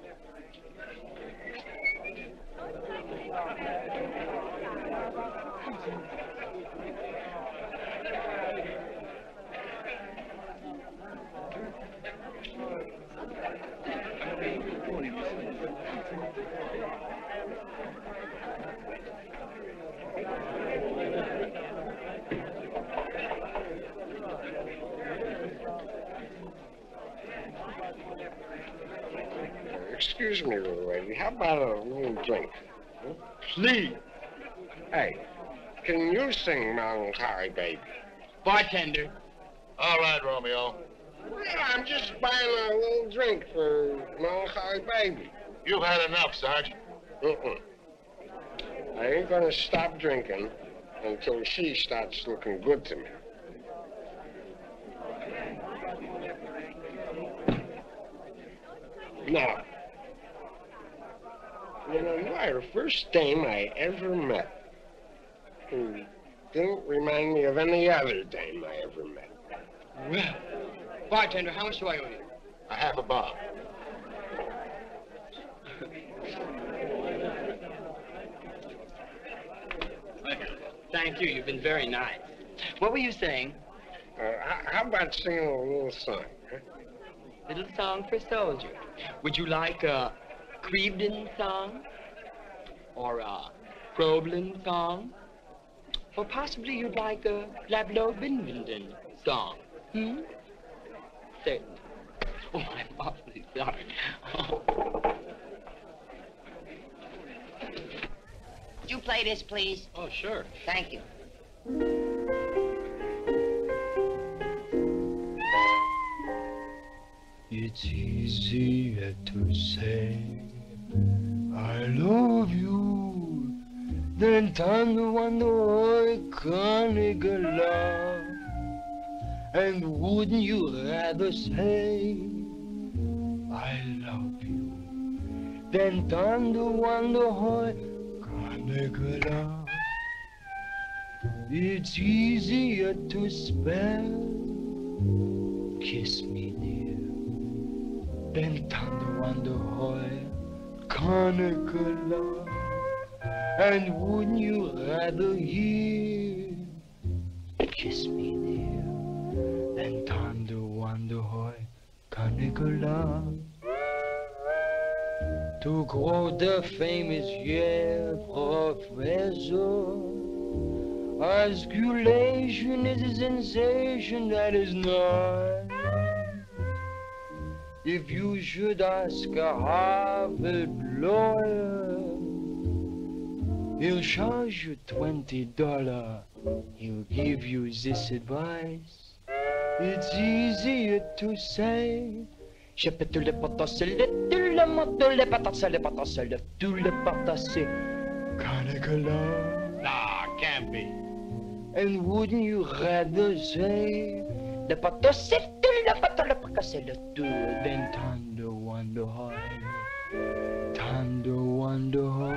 B: Excuse me, little lady. How about a little drink? Huh? Please. Hey, can you sing Melancholy Baby?
E: Bartender.
A: All right, Romeo.
B: Well, I'm just buying a little drink for Melancholy Baby.
A: You've had enough, Sarge.
B: I ain't gonna stop drinking until she starts looking good to me. Now, you know, you are the first dame I ever met who didn't remind me of any other dame I ever met.
E: Well, bartender, how much do I owe you?
A: A half a bob.
E: Thank you. You've been very nice. What were you saying?
B: How about singing a little song? Huh?
E: Little song for soldier. Would you like a Creebden song? Or a Problem song? Or possibly you'd like a Lablo-Binvinden song? Certainly. Oh, I'm awfully sorry. Oh.
D: Would you play this, please?
H: Oh, sure.
D: Thank you.
C: It's easier to say I love you than to wonder can't get love. And wouldn't you rather say I love you than to wonder how can't get love? It's easier to spell kiss me dear than to wonder how can't get love. And wouldn't you rather hear kiss me dear than to wonder how can't get love? To quote the famous Yale professor, osculation is a sensation that is not. If you should ask a Harvard lawyer, he'll charge you $20. He'll give you this advice. It's easier to say je peux tout le potasser, tout le monde le potasser, le potasser, tout le potasser. Can't get love?
H: Nah, can't be.
C: And wouldn't you rather say le potasser, tout le potasser, le potasser, le tout, than tender wonder how, tender wonder how,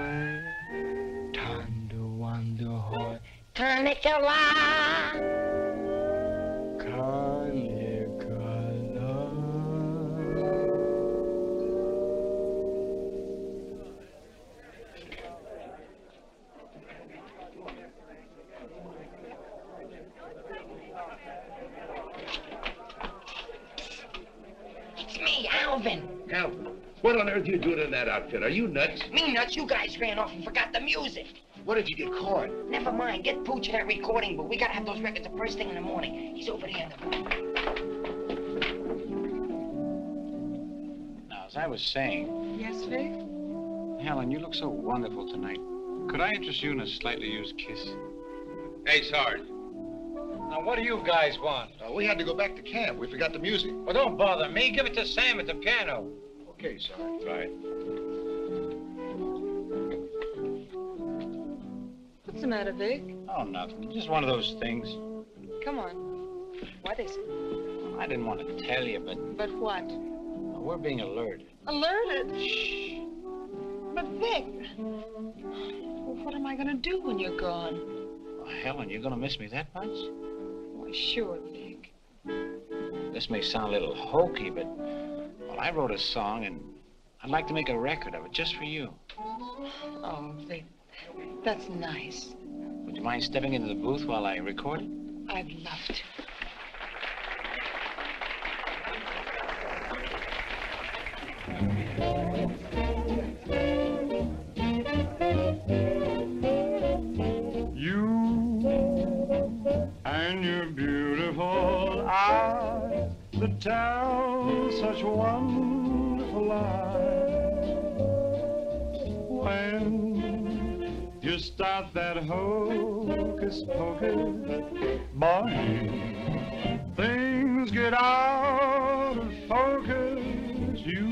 C: tender wonder how.
D: Can't get love.
C: Can't get love.
D: It's me, Alvin.
N: Alvin, what on earth are you doing in that outfit? Are you nuts?
D: Me nuts, you guys ran off and forgot the music.
N: What did you get caught?
D: Never mind, get Pooch in that recording booth. We gotta have those records the first thing in the morning. He's over there in the booth.
G: Now, as I was saying...
L: Yes, Vic?
G: Helen, you look so wonderful tonight. Could I interest you in a slightly used kiss?
N: Hey, Sarge.
G: Now, what do you guys want?
F: We had to go back to camp. We forgot the music.
G: Well, don't bother me. Give it to Sam at the piano.
F: Okay, Sarge.
G: Right.
O: What's the matter, Vic?
G: Oh, nothing. Just one of those things.
O: Come on. What is it?
G: I didn't want to tell you, but
O: But what?
G: we're being alerted.
O: Alerted? Shh. But Vic, well, what am I going to do when you're gone?
G: Oh, Helen, you're going to miss me that much?
O: Why, sure, Vic.
G: This may sound a little hokey, but, well, I wrote a song, and I'd like to make a record of it just for you.
O: Oh, Vic, that's nice.
G: Would you mind stepping into the booth while I record it?
O: I'd love to.
C: And your beautiful eyes that tell such wonderful lies. When you start that hocus pocus, boy, things get out of focus. You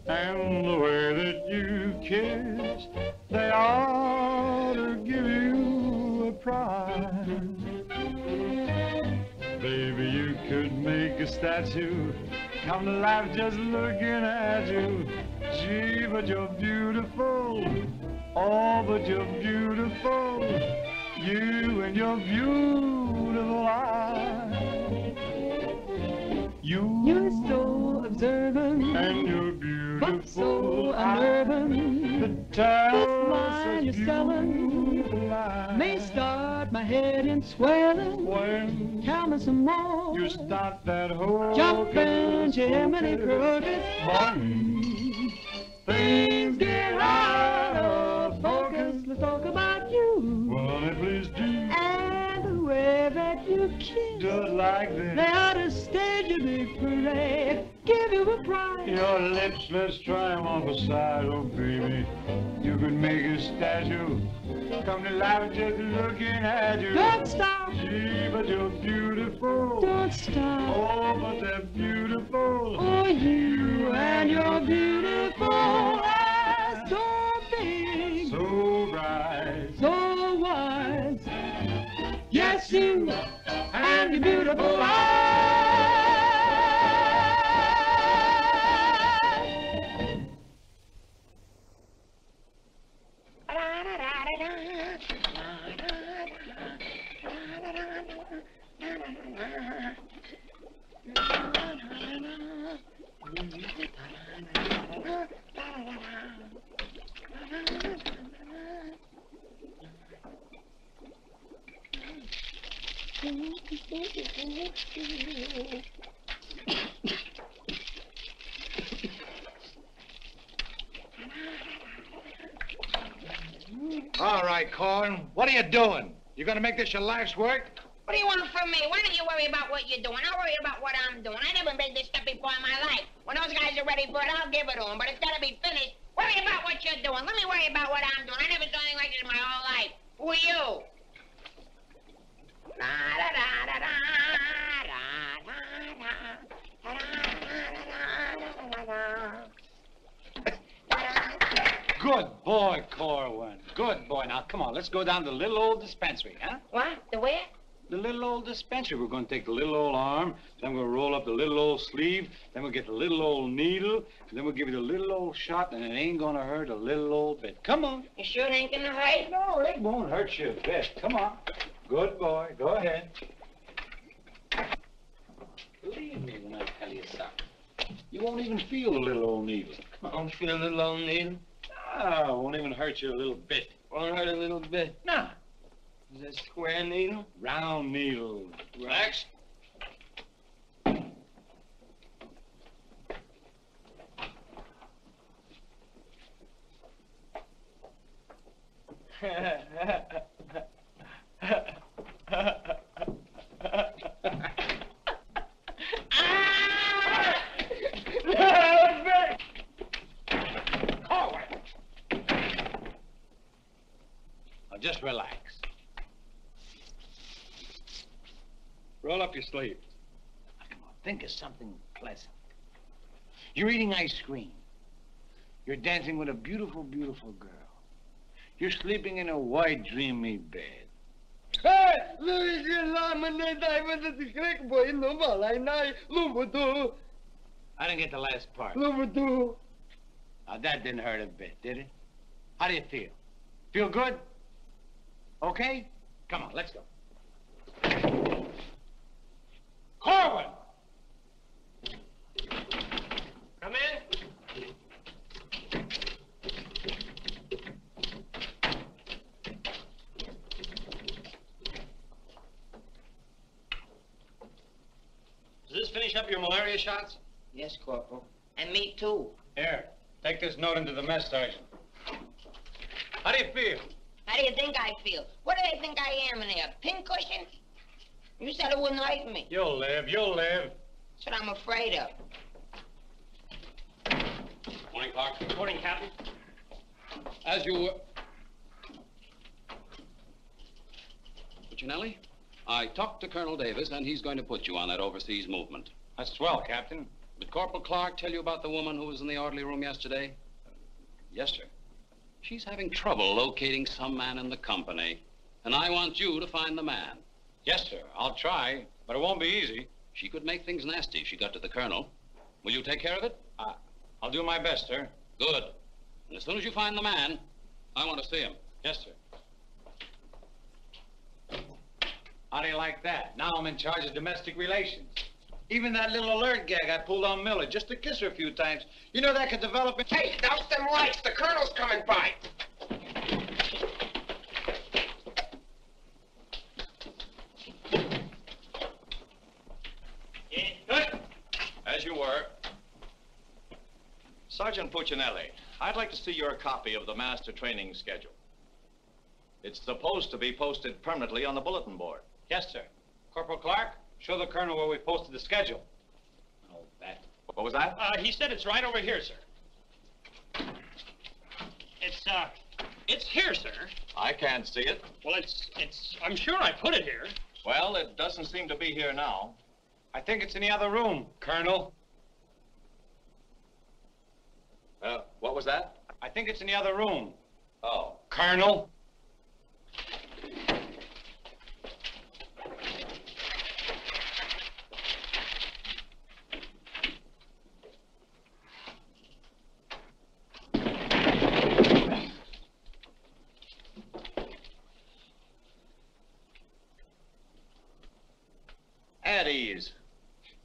C: and the way that you kiss, they ought to give you a prize. Baby, you could make a statue come to life just looking at you. Gee, but you're beautiful. Oh, but you're beautiful. You and your beautiful eyes.
P: You're so observant,
C: and you're beautiful,
P: but so unnerving. This line you're selling may start my head in swelling.
C: When
P: tell me some more.
C: You start that whole
P: jumping Jiminy Cricket. Things get out of focus. Let's talk about you.
C: Well, honey, please do.
P: And the way that you kiss.
C: Do it like this.
P: They ought to stage a big parade. Give you a prize.
C: Your lips, let's try them on the side, oh baby. You could make a statue come to life just looking at you.
P: Don't stop.
C: Gee, but you're beautiful.
P: Don't stop.
C: Oh, but they're beautiful.
P: Oh, you and your beautiful eyes. So big.
C: So bright.
P: So wise. Yes, you and your beautiful eyes.
G: All right, Korwin, what are you doing? You gonna make this your life's work?
D: What do you want from me? Why don't you worry about what you're doing? I'll worry about what I'm doing. I never made this stuff before in my life. When those guys are ready for it, I'll give it to them. But it's got to be finished. Worry about what you're doing. Let me worry about what I'm doing. I never saw anything like this in my whole life. Who are you?
G: Good boy, Korwin. Good boy. Now, come on, let's go down to the little old dispensary, huh?
D: What? The where?
G: The little old dispensary. We're going to take the little old arm, then we'll roll up the little old sleeve, then we'll get the little old needle, and then we'll give you the little old shot, and it ain't going to hurt a little old bit. Come on.
D: You sure it ain't gonna hurt?
G: No, it won't hurt you a bit. Come on. Good boy. Go ahead. Believe me when I tell you something. You won't even feel the little old needle.
E: I don't feel a little old needle.
G: Ah, won't even hurt you a little bit.
E: Won't hurt a little bit.
G: Nah.
E: Is that square needle?
G: Round needle.
E: Rex?
G: Now, just relax. Roll up your sleeve.
B: Come on, think of something pleasant. You're eating ice cream. You're dancing with a beautiful, beautiful girl. You're sleeping in a white, dreamy bed.
Q: I
B: I didn't get the last part. Now, that didn't hurt a bit, did it? How do you feel? Feel good? Okay? Come on, let's go. Korwin!
H: Come in. Does this finish up your malaria shots?
D: Yes, Corporal. And me, too.
G: Here, take this note into the mess sergeant. How do you feel?
D: How do you think I feel? What do they think I am in there, a pincushion? You said it wouldn't hurt me.
G: You'll live, you'll live.
D: That's what I'm afraid of.
K: Morning, Clark.
H: Good morning, Captain.
K: As you... Puccinelli, I talked to Colonel Davis, and he's going to put you on that overseas movement.
G: That's swell, Captain.
K: Did Corporal Clark tell you about the woman who was in the orderly room yesterday?
G: Yes, sir.
K: She's having trouble locating some man in the company, and I want you to find the man.
G: Yes, sir. I'll try, but it won't be easy.
K: She could make things nasty if she got to the colonel. Will you take care of it?
G: I'll do my best, sir.
K: Good. And as soon as you find the man, I want to see him.
G: Yes, sir. How do you like that? Now I'm in charge of domestic relations. Even that little alert gag I pulled on Miller, just to kiss her a few times. You know that could develop into...
B: Hey, douse them lights. The colonel's coming by.
F: As you were. Sergeant Puccinelli, I'd like to see your copy of the master training schedule. It's supposed to be posted permanently on the bulletin board.
G: Yes, sir. Corporal Clark, show the colonel where we posted the schedule. Oh, that.
F: What was that?
H: He said it's right over here, sir. It's here, sir.
F: I can't see it.
H: Well, I'm sure I put it here.
F: Well, it doesn't seem to be here now.
G: I think it's in the other room, Colonel.
F: What was that?
G: I think it's in the other room.
F: Oh.
G: Colonel.
F: At ease.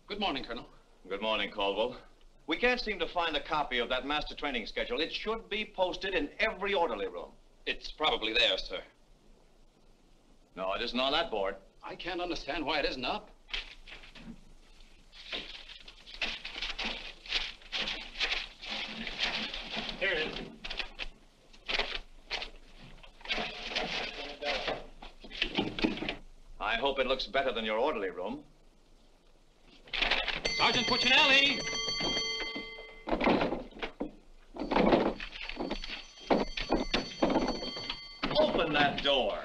K: Good morning, Colonel.
F: Good morning, Caldwell. We can't seem to find a copy of that master training schedule. It should be posted in every orderly room.
K: It's probably there, sir.
F: No, it isn't on that board.
K: I can't understand why it isn't up.
H: Here it is.
F: I hope it looks better than your orderly room.
K: Sergeant Puccinelli!
F: Open that door.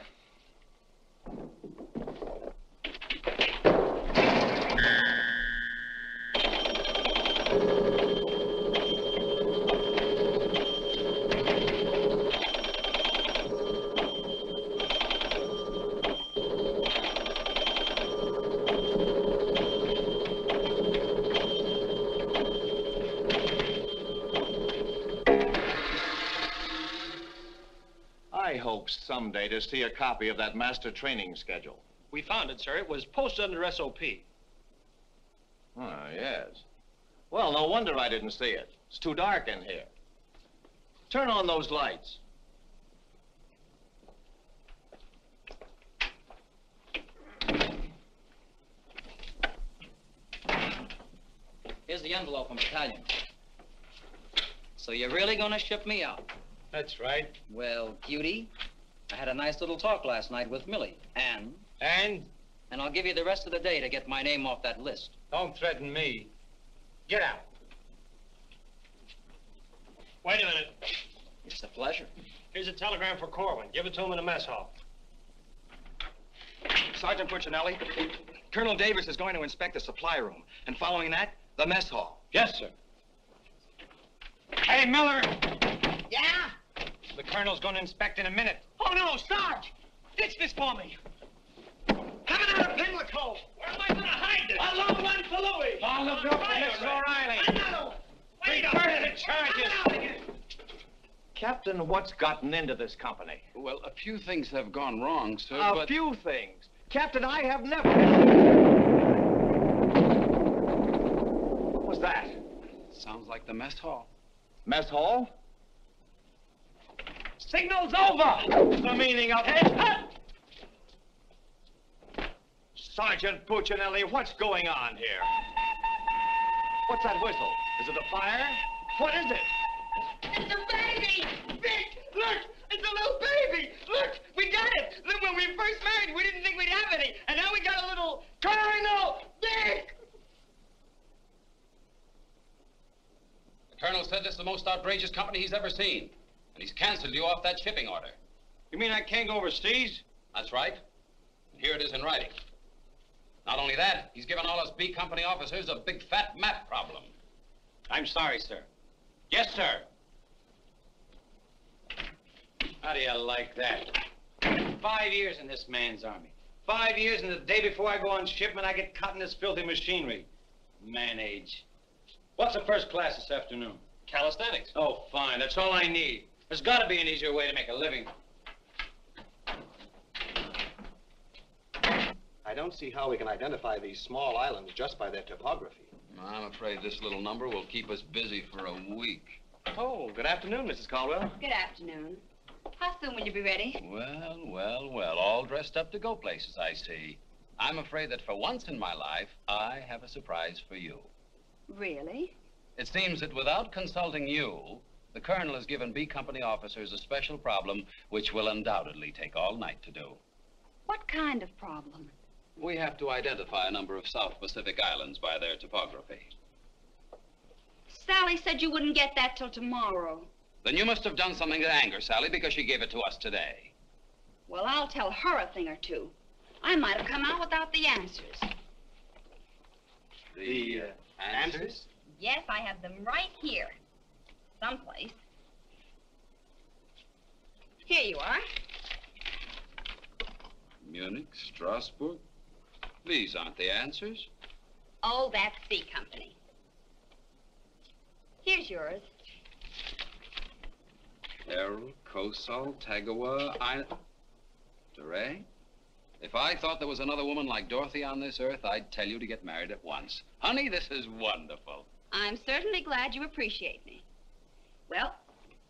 F: I hope someday to see a copy of that master training schedule.
H: We found it, sir. It was posted under SOP.
F: Oh, yes. Well, no wonder I didn't see it. It's too dark in here. Turn on those lights.
M: Here's the envelope from battalion. So you're really gonna ship me out?
G: That's right.
M: Well, cutie, I had a nice little talk last night with Millie. And?
G: And?
M: And I'll give you the rest of the day to get my name off that list.
G: Don't threaten me. Get out.
H: Wait a minute.
M: It's a pleasure.
H: Here's a telegram for Korwin. Give it to him in the mess hall.
I: Sergeant Puccinelli, Colonel Davis is going to inspect the supply room, and following that, the mess hall.
G: Yes, sir. Hey, Miller!
B: Yeah?
G: The colonel's going to inspect in a minute.
I: Oh, no, Sarge! Ditch this for me. Coming out of Pimlico. Where am I going to hide this? A long one for Louis.
G: Oh, look out for Mrs. O'Reilly.
I: Wait a minute.
G: Charges.
F: Captain, what's gotten into this company?
K: Well, a few things have gone wrong, sir,
F: A few things. Captain, I have never... What was that?
K: Sounds like the mess hall.
F: Mess hall?
I: Signal's over.
F: The meaning of it? Sergeant Puccinelli, what's going on here? What's that whistle? Is it a fire? What is it?
B: It's a baby! Vic, look! It's a little baby! Look! We got it! Look, when we first married, we didn't think we'd have any. And now we got a little Colonel Vic!
K: The colonel said this is the most outrageous company he's ever seen. And he's canceled you off that shipping order.
G: You mean I can't go overseas?
K: That's right. And here it is in writing. Not only that, he's given all us B Company officers a big fat map problem.
G: I'm sorry, sir. Yes, sir. How do you like that? 5 years in this man's army. 5 years, and the day before I go on shipment, I get caught in this filthy machinery. Man age. What's the first class this afternoon?
H: Calisthenics.
G: Oh, fine. That's all I need. There's got to be an easier way to make a living.
Q: I don't see how we can identify these small islands just by their topography.
K: I'm afraid this little number will keep us busy for a week.
F: Oh, good afternoon, Mrs. Caldwell.
L: Good afternoon. How soon will you be ready?
K: Well, all dressed up to go places, I see. I'm afraid that for once in my life, I have a surprise for you.
L: Really?
K: It seems that without consulting you, the colonel has given B Company officers a special problem which will undoubtedly take all night to do.
L: What kind of problem?
K: We have to identify a number of South Pacific islands by their topography.
L: Sally said you wouldn't get that till tomorrow.
K: Then you must have done something to anger Sally because she gave it to us today.
L: Well, I'll tell her a thing or two. I might have come out without the answers.
K: The answers?
L: Yes, I have them right here. Someplace. Here you are.
K: Munich, Strasbourg. These aren't the answers.
L: Oh, that's C Company. Here's yours.
K: Errol, Kosal, Tagawa, DeRay? If I thought there was another woman like Dorothy on this earth, I'd tell you to get married at once. Honey, this is wonderful.
L: I'm certainly glad you appreciate me. Well,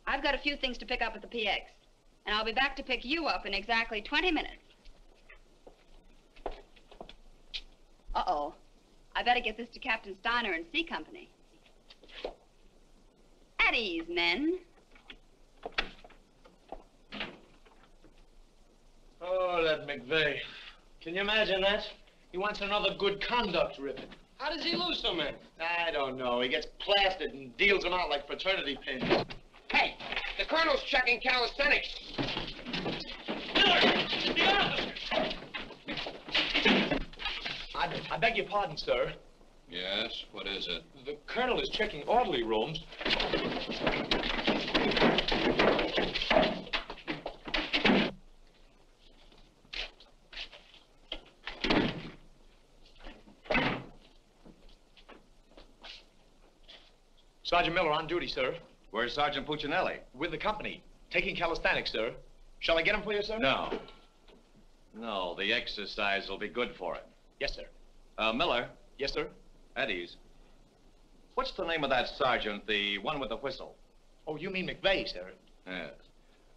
L: I've got a few things to pick up at the PX, and I'll be back to pick you up in exactly 20 minutes. Uh-oh. I better get this to Captain Steiner and C Company. At ease, men.
N: Oh, that McVeigh. Can you imagine that? He wants another good conduct ribbon.
H: How does he lose so many?
N: I don't know. He gets plastered and deals them out like fraternity pins.
B: Hey, the colonel's checking calisthenics.
N: I beg your pardon, sir.
K: Yes, what is it?
N: The colonel is checking orderly rooms. Sergeant Miller on duty, sir.
F: Where's Sergeant Puccinelli?
N: With the company. Taking calisthenics, sir. Shall I get him for you, sir?
F: No. No, the exercise will be good for him.
N: Yes, sir.
F: Miller.
N: Yes, sir.
F: At ease. What's the name of that sergeant, the one with the whistle?
N: Oh, you mean McVeigh, sir?
F: Yes.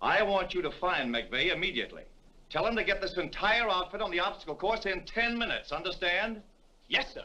F: I want you to find McVeigh immediately. Tell him to get this entire outfit on the obstacle course in 10 minutes, understand?
N: Yes, sir.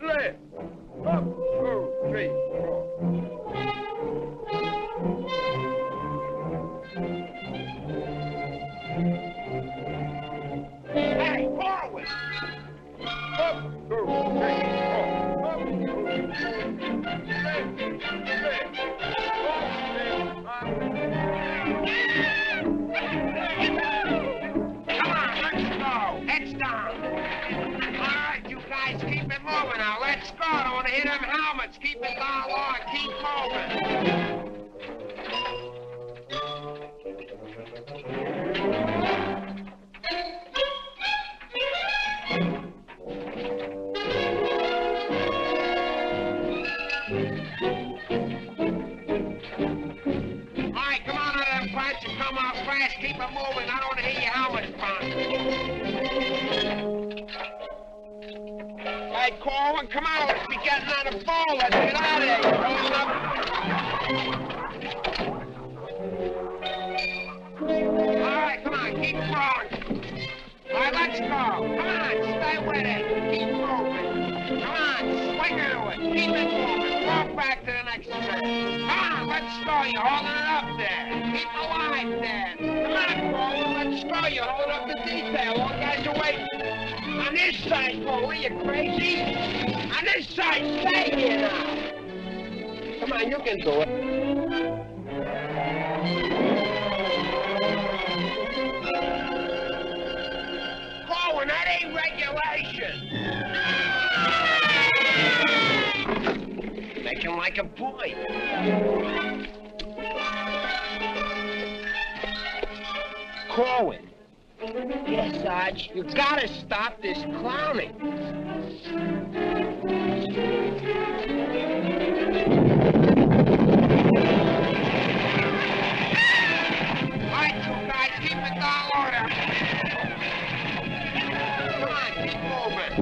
F: Lay! Up!
B: Hey, Korwin! Come on, let's go. Heads down. All right, you guys, keep it moving now. Let's go. I don't want to hit them helmets. Keep it down low and keep moving. All right, come on out of them pipes and come out fast. Keep it moving. I don't want to hear your helmets pound. Hey, Korwin, come on. Let's be getting on the phone. Let's get out of here. Coming up. All right, come on. Keep going. All right, let's go. Come on. Stay with it. Keep moving. Come on. Swing into it. Keep it moving. Walk back to the next turn. Come on. Let's go. You're holding it up there. Keep alive there. Come on, Korwin. Let's go. You're holding up the detail. All guys are waiting. On this side, Korwin, you crazy? On this side, stay here now. Come on, you can do it. Korwin, that ain't regulation. Make him like a boy. Korwin. Yes, Sarge. You gotta stop this clowning. All right, you guys, keep it down order. Come on, keep moving.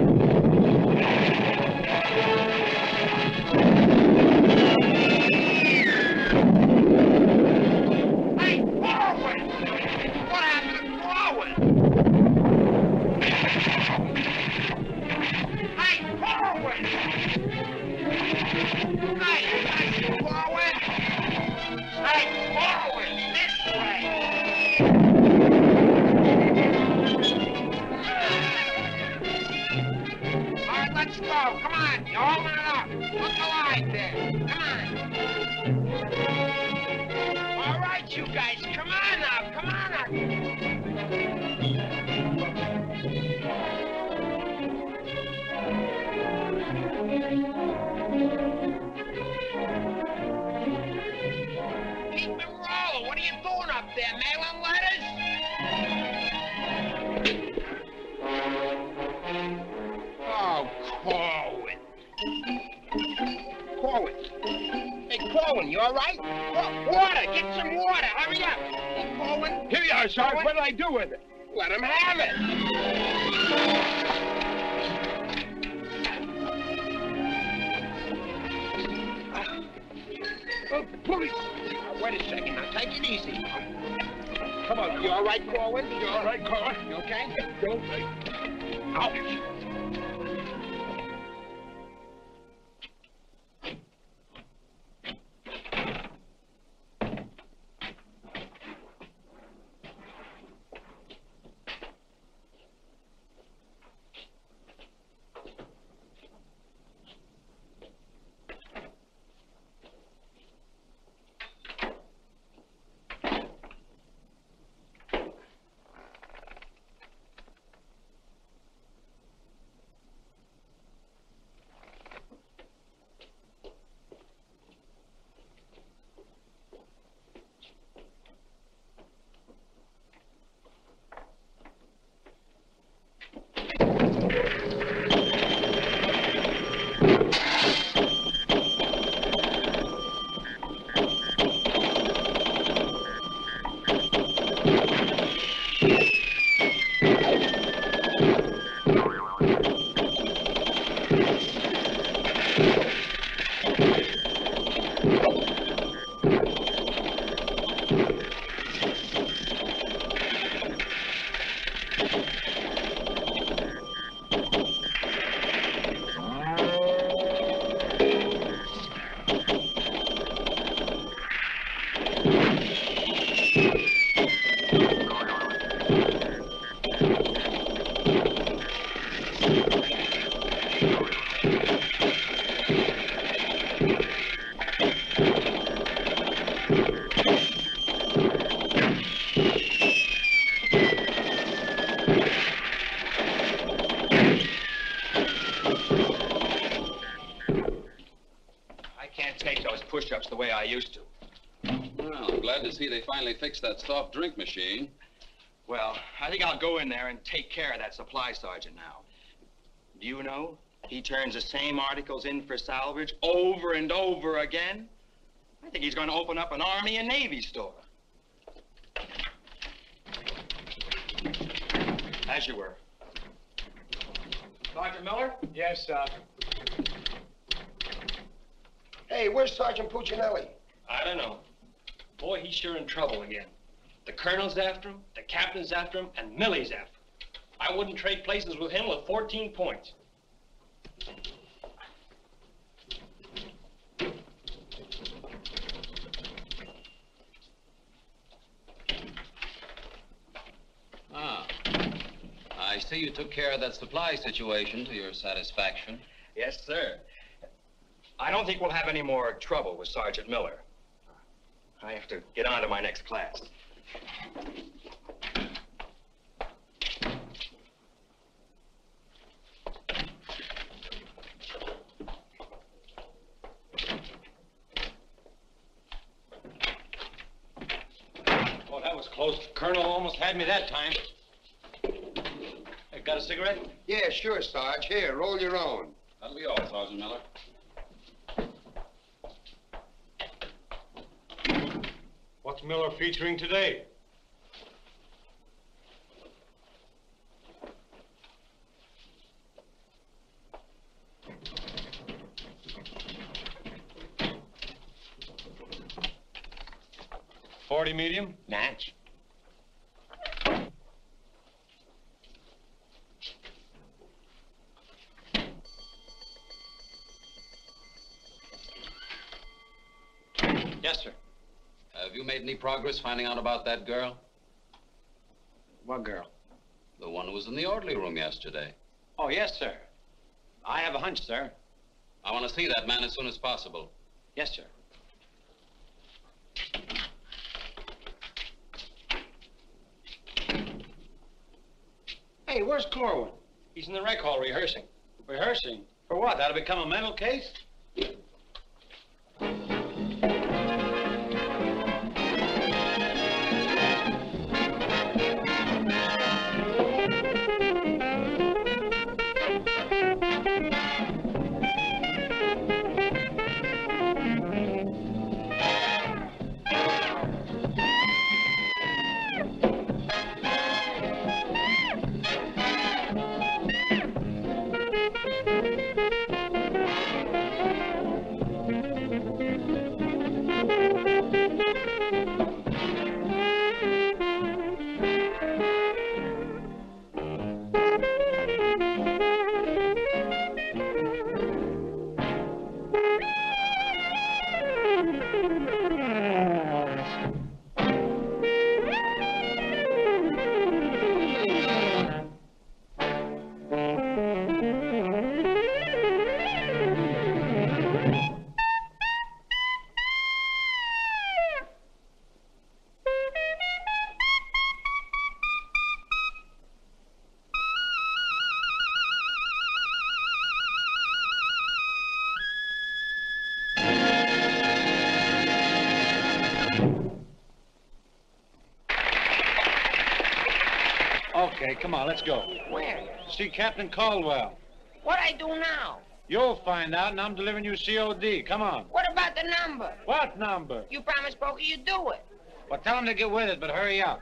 B: Hey, Korwin! What happened to Korwin? Hey, Korwin! Hey, Korwin! Hey, Korwin! This way! All right, let's go. Come on. You're holding it up. Look alive there. Come on. All right, you guys. Come on now. Come on now. Keep it rolling. What are you doing up there? Mailing letters? Oh, Korwin. Korwin. Hey, Korwin, you all right? Water. Get some water. Hurry up. Hey, Korwin.
R: Here you are, Sarge. What did I do with it?
B: Let him have it. Oh, police. Wait a second. Now, take it easy. Come on. You all right, Korwin?
R: You all right, Korwin?
B: You okay?
R: Don't.
B: Ouch.
I: push-ups the way I used to.
K: Well, I'm glad to see they finally fixed that soft drink machine.
I: Well, I think I'll go in there and take care of that supply sergeant now. Do you know, he turns the same articles in for salvage over and over again. I think he's going to open up an Army and Navy store. As you were. Sergeant Miller?
N: Yes, sir.
B: Hey, where's Sergeant Puccinelli?
H: I don't know. Boy, he's sure in trouble again. The colonel's after him, the captain's after him, and Millie's after him. I wouldn't trade places with him with 14 points.
K: Ah. I see you took care of that supply situation to your satisfaction.
I: Yes, sir. I don't think we'll have any more trouble with Sergeant Miller. I have to get on to my next class.
G: Oh, that was close. Colonel almost had me that time. Hey, got a cigarette?
B: Yeah, sure, Sarge. Here, roll your own.
K: That'll be all, Sergeant Miller.
G: What's Miller featuring today? .40 medium?
B: Match.
G: Yes, sir.
K: Have you made any progress finding out about that girl?
G: What girl?
K: The one who was in the orderly room yesterday.
G: Oh, yes, sir. I have a hunch, sir.
K: I want to see that man as soon as possible.
G: Yes, sir.
B: Hey, where's Korwin?
H: He's in the rec hall rehearsing.
G: Rehearsing? For what? That'll become a mental case? Okay, come on, let's go.
J: Where?
G: See Captain Caldwell.
J: What I do now?
G: You'll find out, and I'm delivering you COD. Come on.
J: What about the number?
G: What number?
J: You promised Pokey you'd do it.
G: Well, tell him to get with it, but hurry up.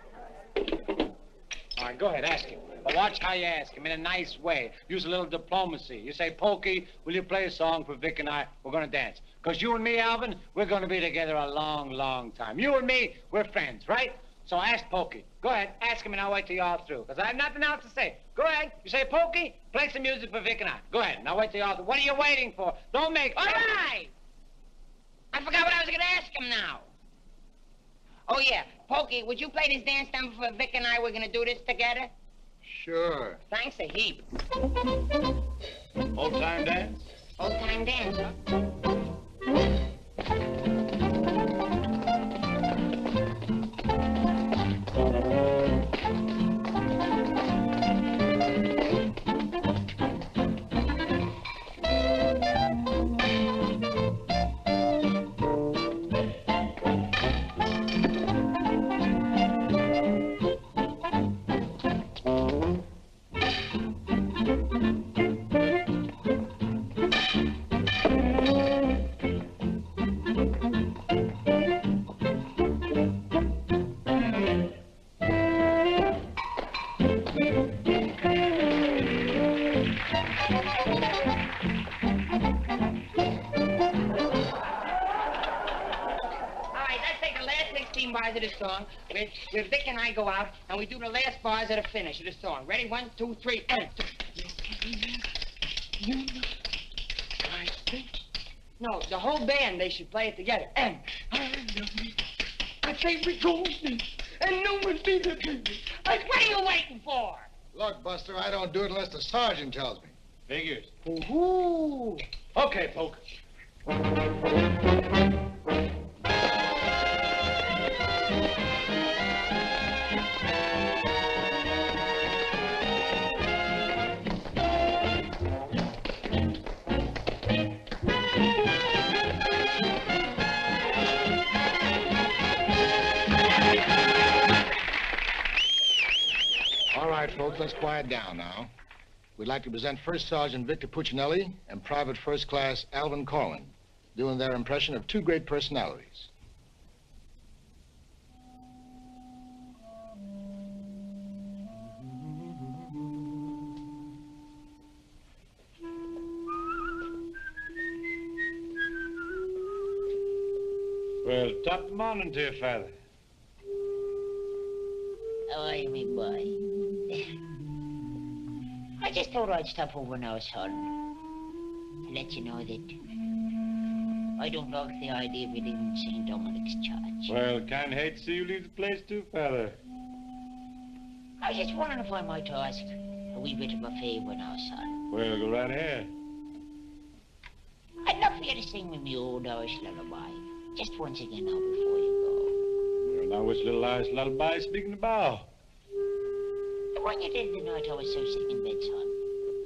G: All right, go ahead, ask him. But watch how you ask him, in a nice way. Use a little diplomacy. You say, Pokey, will you play a song for Vic and I? We're going to dance. Because you and me, Alvin, we're going to be together a long, long time. You and me, we're friends, right? So ask Pokey. Go ahead, ask him, and I'll wait till you're all through. Because I have nothing else to say. Go ahead. You say, Pokey, play some music for Vic and I. Go ahead, and I'll wait till you're all through. What are you waiting for? Don't make...
J: All right. I forgot what I was going to ask him now. Oh, yeah. Pokey, would you play this dance number for Vic and I? We're going to do this together.
B: Sure.
J: Thanks a heap.
G: Old-time dance?
J: Old-time dance, huh?
D: right, let's take the last 16 bars of the song. Where Vic and I go out, and we do the last bars of the finish of the song. Ready? 1, 2, 3, and... No, the whole band, they should play it together. And... I say we go, and no one be the baby. Like, what are you waiting for?
S: Look, Buster, I don't do it unless the sergeant tells me.
N: Figures.
D: Ooh.
N: Okay, Poke.
S: All right, folks, let's quiet down now. We'd like to present First Sergeant Vic Puccinelli and Private First Class Alvin Korwin, doing their impression of two great personalities.
C: Well, top morning to you, Father.
T: How are you, me boy? I just thought I'd stop over now, son, to let you know that I don't like the idea of you leaving St. Dominic's Church.
C: Well, can't hate to see you leave the place too, Father.
T: I was just wondering if I might ask a wee bit of a favour now, son.
C: Well, go right ahead.
T: I'd love for you to sing with me old Irish lullaby, just once again now before you
C: Well, now which little Irish lullaby speaking about?
T: go. The one you did the night I was so sick in bed, son.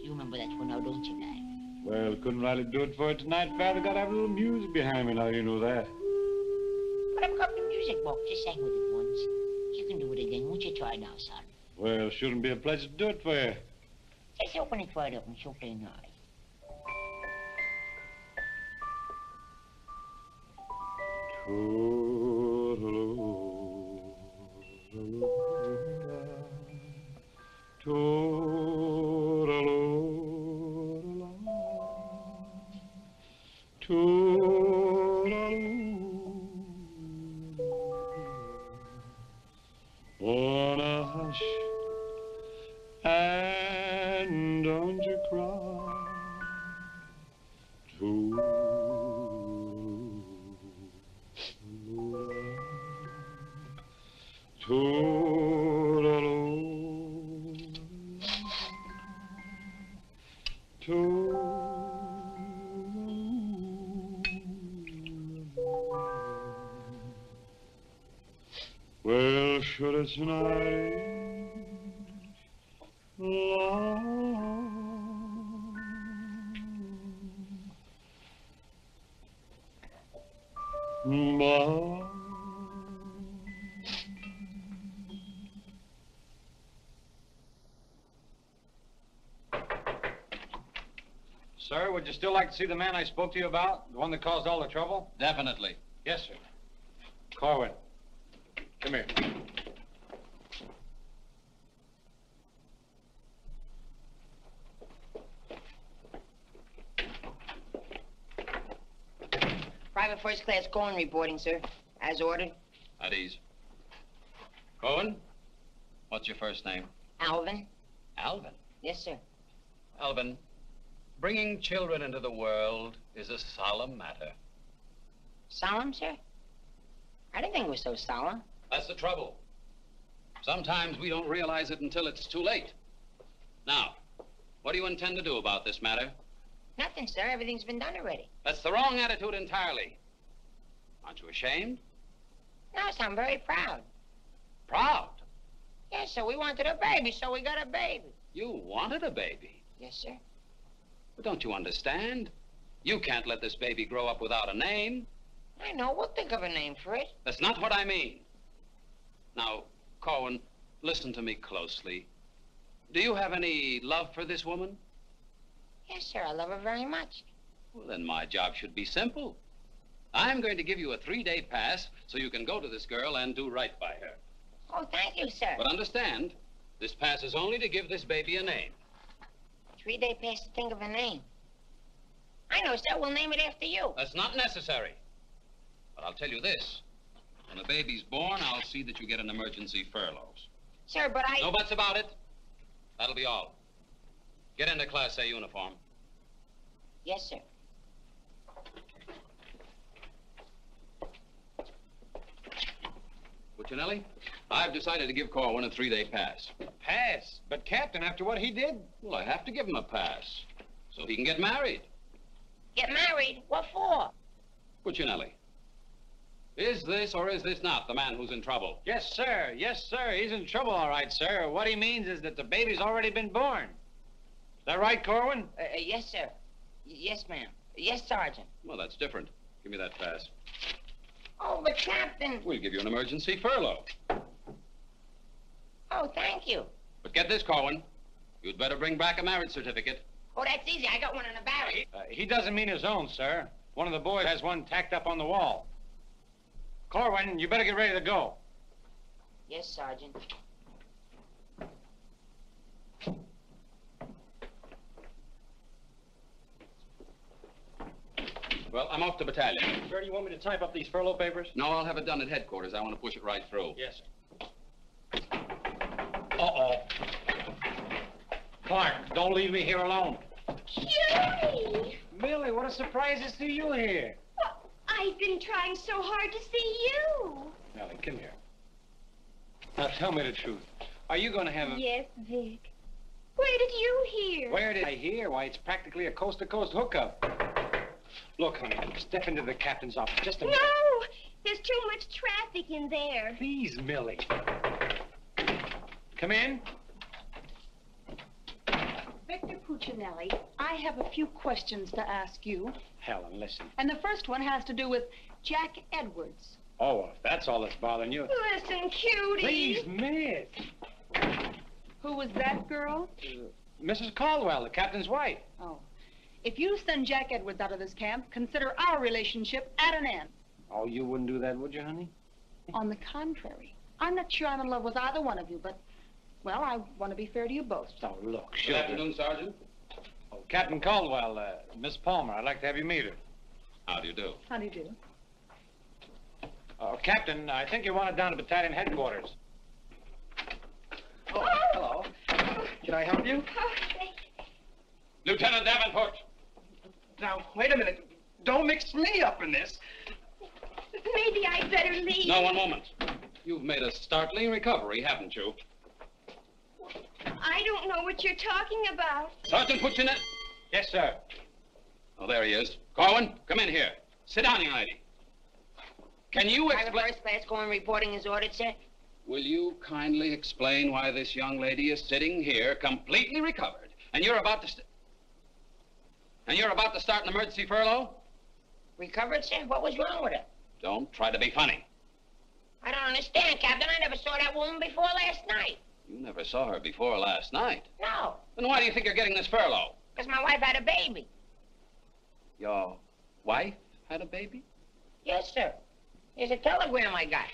T: You remember that one now, don't you, lad?
C: Well, couldn't rightly do it for you tonight, Father. Gotta have a little music behind me now, you know that.
T: But I've got the music book. Just sang with it once. You can do it again. Won't you try now, son?
C: Well, shouldn't be a pleasure to do it for you.
T: Just open it right up and she'll play nice.
C: Wanna hush and don't you cry. Well, should it's night long,
G: Sir, would you still like to see the man I spoke to you about? The one that caused all the trouble?
K: Definitely.
G: Yes, sir. Korwin, come here.
D: Private First Class Korwin reporting, sir. As ordered.
K: At ease. Korwin, what's your first name?
D: Alvin.
K: Alvin.
D: Yes, sir.
K: Alvin, bringing children into the world is a solemn matter.
D: Solemn, sir? I didn't think it was so solemn.
K: That's the trouble. Sometimes we don't realize it until it's too late. Now, what do you intend to do about this matter?
D: Nothing, sir. Everything's been done already.
K: That's the wrong attitude entirely. Aren't you ashamed?
D: No, sir, I'm very proud.
K: Proud?
D: Yes, sir. We wanted a baby, so we got a baby.
K: You wanted a baby?
D: Yes, sir.
K: But don't you understand? You can't let this baby grow up without a name.
D: I know. We'll think of a name for it.
K: That's not what I mean. Now, Korwin, listen to me closely. Do you have any love for this woman?
D: Yes, sir. I love her very much.
K: Well, then my job should be simple. I'm going to give you a 3-day pass so you can go to this girl and do right by her.
D: Oh, thank you, sir.
K: But understand, this pass is only to give this baby a name.
D: 3-day pass to think of a name. I know, sir. We'll name it after you.
K: That's not necessary. But I'll tell you this. When the baby's born, I'll see that you get an emergency furlough.
D: Sir, but I...
K: No buts about it. That'll be all. Get into Class A uniform.
D: Yes, sir.
K: Puccinelli, I've decided to give Korwin a 3-day pass.
G: Pass? But, Captain, after what he did?
K: Well, I have to give him a pass so he can get married.
D: Get married? What for?
K: Puccinelli, is this or is this not the man who's in trouble?
G: Yes, sir. Yes, sir. He's in trouble, all right, sir. What he means is that the baby's already been born. Is that right, Korwin?
D: Yes, sir. Yes, ma'am. Yes, Sergeant.
K: Well, that's different. Give me that pass.
D: Oh, but Captain...
K: We'll give you an emergency furlough.
D: Oh, thank you.
K: But get this, Korwin. You'd better bring back a marriage certificate.
D: Oh, that's easy. I got one in the barracks.
G: He doesn't mean his own, sir. One of the boys has one tacked up on the wall. Korwin, you better get ready to go.
D: Yes, Sergeant.
K: Well, I'm off to battalion.
H: Sir, do you want me to type up these furlough papers?
K: No, I'll have it done at headquarters. I want to push it right through.
H: Yes, sir. Uh-oh. Clark, don't leave me here alone.
J: Cutie!
G: Millie, what a surprise to see you here.
J: Well, I've been trying so hard to see you.
G: Millie, come here. Now, tell me the truth. Are you going to have a...
J: Yes, Vic. Where did you hear?
G: Where did I hear? Why, it's practically a coast-to-coast hookup. Look, honey, step into the captain's office just a minute.
J: No! There's too much traffic in there.
G: Please, Millie. Come in.
L: Victor Puccinelli, I have a few questions to ask you.
G: Helen, listen.
L: And the first one has to do with Jack Edwards.
G: Oh, if that's all that's bothering you.
J: Listen, cutie.
G: Please, miss.
L: Who was that girl?
G: Mrs. Caldwell, the captain's wife.
L: Oh. If you send Jack Edwards out of this camp, consider our relationship at an end.
G: Oh, you wouldn't do that, would you, honey?
L: On the contrary. I'm not sure I'm in love with either one of you, but, well, I want to be fair to you both.
G: Oh, look,
K: Good
G: sure.
K: afternoon, Sergeant.
G: Oh, Captain Caldwell, Miss Palmer, I'd like to have you meet her.
K: How do you do?
L: How do you do?
G: Captain, I think you want it down to battalion headquarters.
H: Oh, hello. Can I help you?
J: Oh, thank you.
K: Lieutenant Davenport.
H: Now, wait a minute. Don't mix me up in this.
J: Maybe I'd better leave.
K: No, one moment. You've made a startling recovery, haven't you?
J: I don't know what you're talking about.
K: Sergeant Puccinelli.
G: Yes, sir.
K: Oh, there he is. Korwin, come in here. Sit down, young lady. Can you
D: Private
K: explain...
D: first class going reporting is ordered, sir.
K: Will you kindly explain why this young lady is sitting here completely recovered, and you're about to... And you're about to start an emergency furlough?
D: Recovered, sir? What was wrong with her?
K: Don't try to be funny.
D: I don't understand, Captain. I never saw that woman before last night.
K: You never saw her before last night.
D: No,
K: Then why do you think you're getting this furlough?
D: because my wife had a baby.
K: Your wife had a baby?
D: Yes, sir. Here's a telegram I got.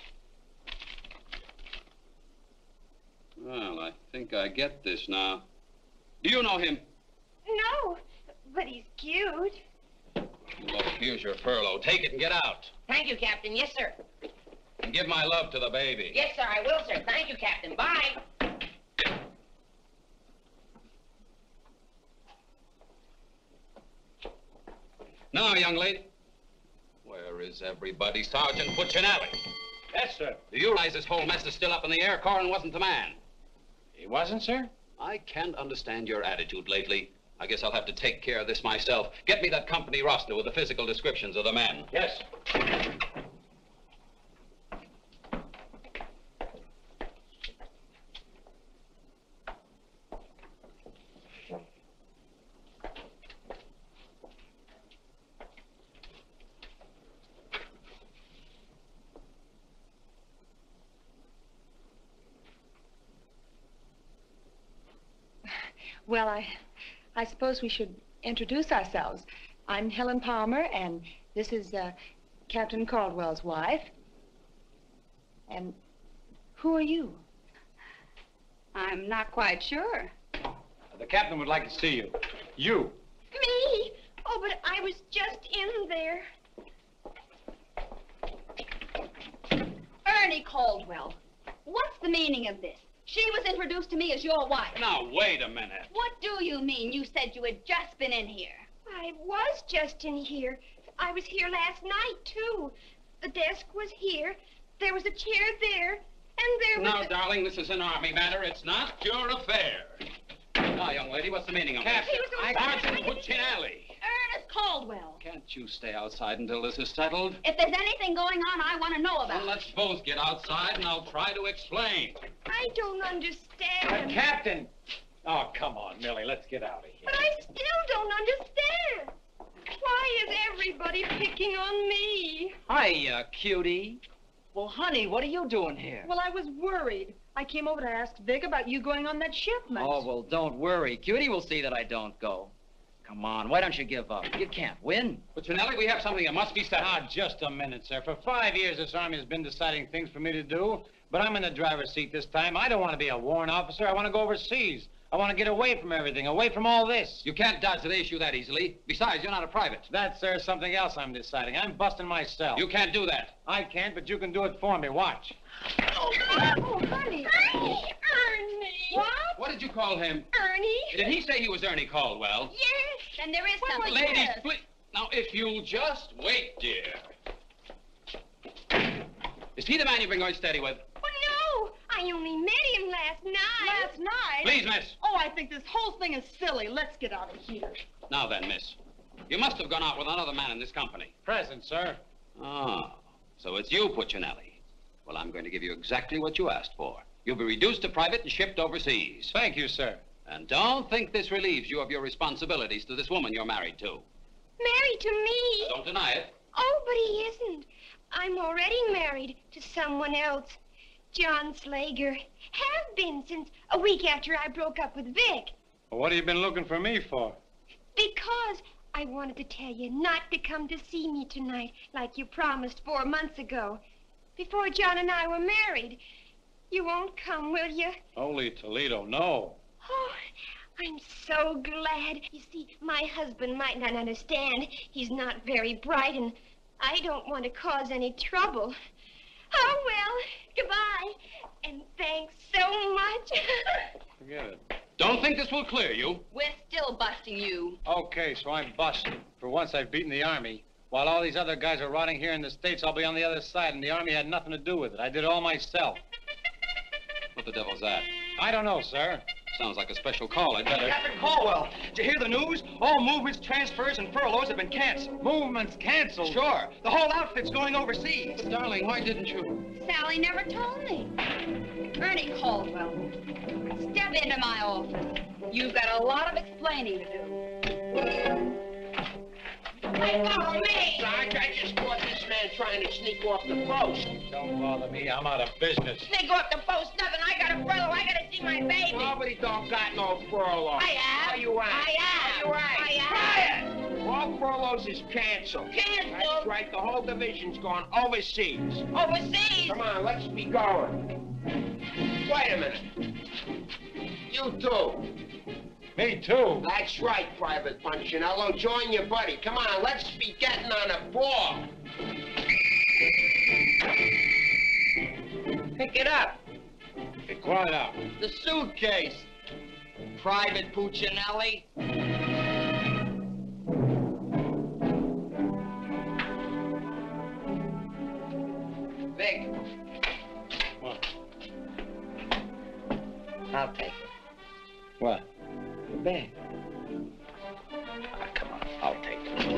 K: Well, I think I get this now. Do you know him?
J: No, but he's cute.
K: Look, here's your furlough. Take it and get out.
D: Thank you, Captain. Yes, sir.
K: And give my love to the baby.
D: Yes, sir, I will, sir. Thank you, Captain. Bye.
K: Now, young lady. Where is everybody? Sergeant Puccinelli.
G: Yes, sir.
K: Do you realize this whole mess is still up in the air? Korwin wasn't the man.
G: He wasn't, sir?
K: I can't understand your attitude lately. I guess I'll have to take care of this myself. Get me that company roster with the physical descriptions of the men.
G: Yes.
L: Well, I suppose we should introduce ourselves. I'm Helen Palmer, and this is Captain Caldwell's wife. And who are you?
U: I'm not quite sure.
G: The captain would like to see you. You.
J: Me? Oh, but I was just in there.
L: Ernie Caldwell, what's the meaning of this? She was introduced to me as your wife.
K: Now, wait a minute.
L: What do you mean? You said you had just been in here.
J: I was just in here. I was here last night, too. The desk was here. There was a chair there. And there was
K: Now, darling, this is an Army matter. It's not your affair. Now, young lady, what's the meaning of this? Sergeant Puccinelli.
L: Ernest Caldwell.
K: Can't you stay outside until this is settled?
L: If there's anything going on, I want to know about
K: Well,
L: it.
K: let's both get outside, and I'll try to explain.
J: I don't understand.
G: Captain! Oh, come on, Millie, let's get out of here.
J: But I still don't understand. Why is everybody picking on me?
M: Hiya, cutie. Well, honey, what are you doing here?
O: Well, I was worried. I came over to ask Vic about you going on that shipment.
M: Oh, well, don't worry. Cutie will see that I don't go. Come on, why don't you give up? You can't win.
K: Puccinelli, we have something that must be settled.
G: Now, just a minute, sir. For 5 years, this Army has been deciding things for me to do, but I'm in the driver's seat this time. I don't want to be a warrant officer. I want to go overseas. I want to get away from everything, away from all this.
K: You can't dodge the issue that easily. Besides, you're not a private.
G: That's, sir, something else I'm deciding. I'm busting myself.
K: You can't do that.
G: I can't, but you can do it for me. Watch.
J: Oh, honey. Ernie. What?
K: What did you call him?
J: Ernie?
K: Did he say he was Ernie Caldwell?
J: Yes.
L: Then there is something.
K: Ladies, please. Now, if you'll just wait, dear. Is he the man you've been going steady with?
J: Oh, no. I only met him last night.
O: Last night?
K: Please, miss.
O: Oh, I think this whole thing is silly. Let's get out of here.
K: Now then, miss. You must have gone out with another man in this company.
G: Present, sir.
K: Oh, so it's you, Puccinelli. Well, I'm going to give you exactly what you asked for. You'll be reduced to private and shipped overseas.
G: Thank you, sir.
K: And don't think this relieves you of your responsibilities to this woman you're married to.
J: Married to me?
K: Don't deny it.
J: Oh, but he isn't. I'm already married to someone else. John Slager. Have been since a week after I broke up with Vic.
G: Well, what have you been looking for me for?
J: Because I wanted to tell you not to come to see me tonight like you promised 4 months ago. Before John and I were married. You won't come, will you?
G: Holy Toledo, no.
J: Oh, I'm so glad. You see, my husband might not understand. He's not very bright, and I don't want to cause any trouble. Oh, well, goodbye. And thanks so much.
G: Forget it.
K: Don't think this will clear you.
L: We're still busting you.
G: Okay, so I'm busted. For once, I've beaten the Army. While all these other guys are rotting here in the States, I'll be on the other side, and the Army had nothing to do with it. I did it all myself.
K: What the devil's that?
G: I don't know, sir.
K: Sounds like a special call. I'd better...
I: Captain Caldwell, did you hear the news? All movements, transfers, and furloughs have been canceled.
G: Movements canceled?
I: Sure. The whole outfit's going overseas.
K: But, darling, why didn't you?
L: Sally never told me. Ernie Caldwell, step into my office. You've got a lot of explaining to do.
B: Hey, follow me! Sarge, I just caught this man trying to sneak off the post.
G: Don't bother me. I'm out of business.
B: Sneak off the post, nothing. I got a furlough. I gotta see my baby. Nobody don't got no furlough. I have. Are you right?
J: I am.
B: Are you right?
J: I am.
B: Quiet! All furloughs is canceled.
J: Canceled?
B: That's right. The whole division's gone overseas.
J: Overseas?
B: Come on, let's be going. Wait a minute. You too.
G: Me too.
B: That's right, Private Punchinello. Join your buddy. Come on, let's be getting on a ball. Pick it up.
G: Be quiet out.
M: The suitcase. Private Puccinelli.
B: Vic.
G: What?
B: I'll take it.
G: What?
B: The bag. Ah, come on. I'll take it.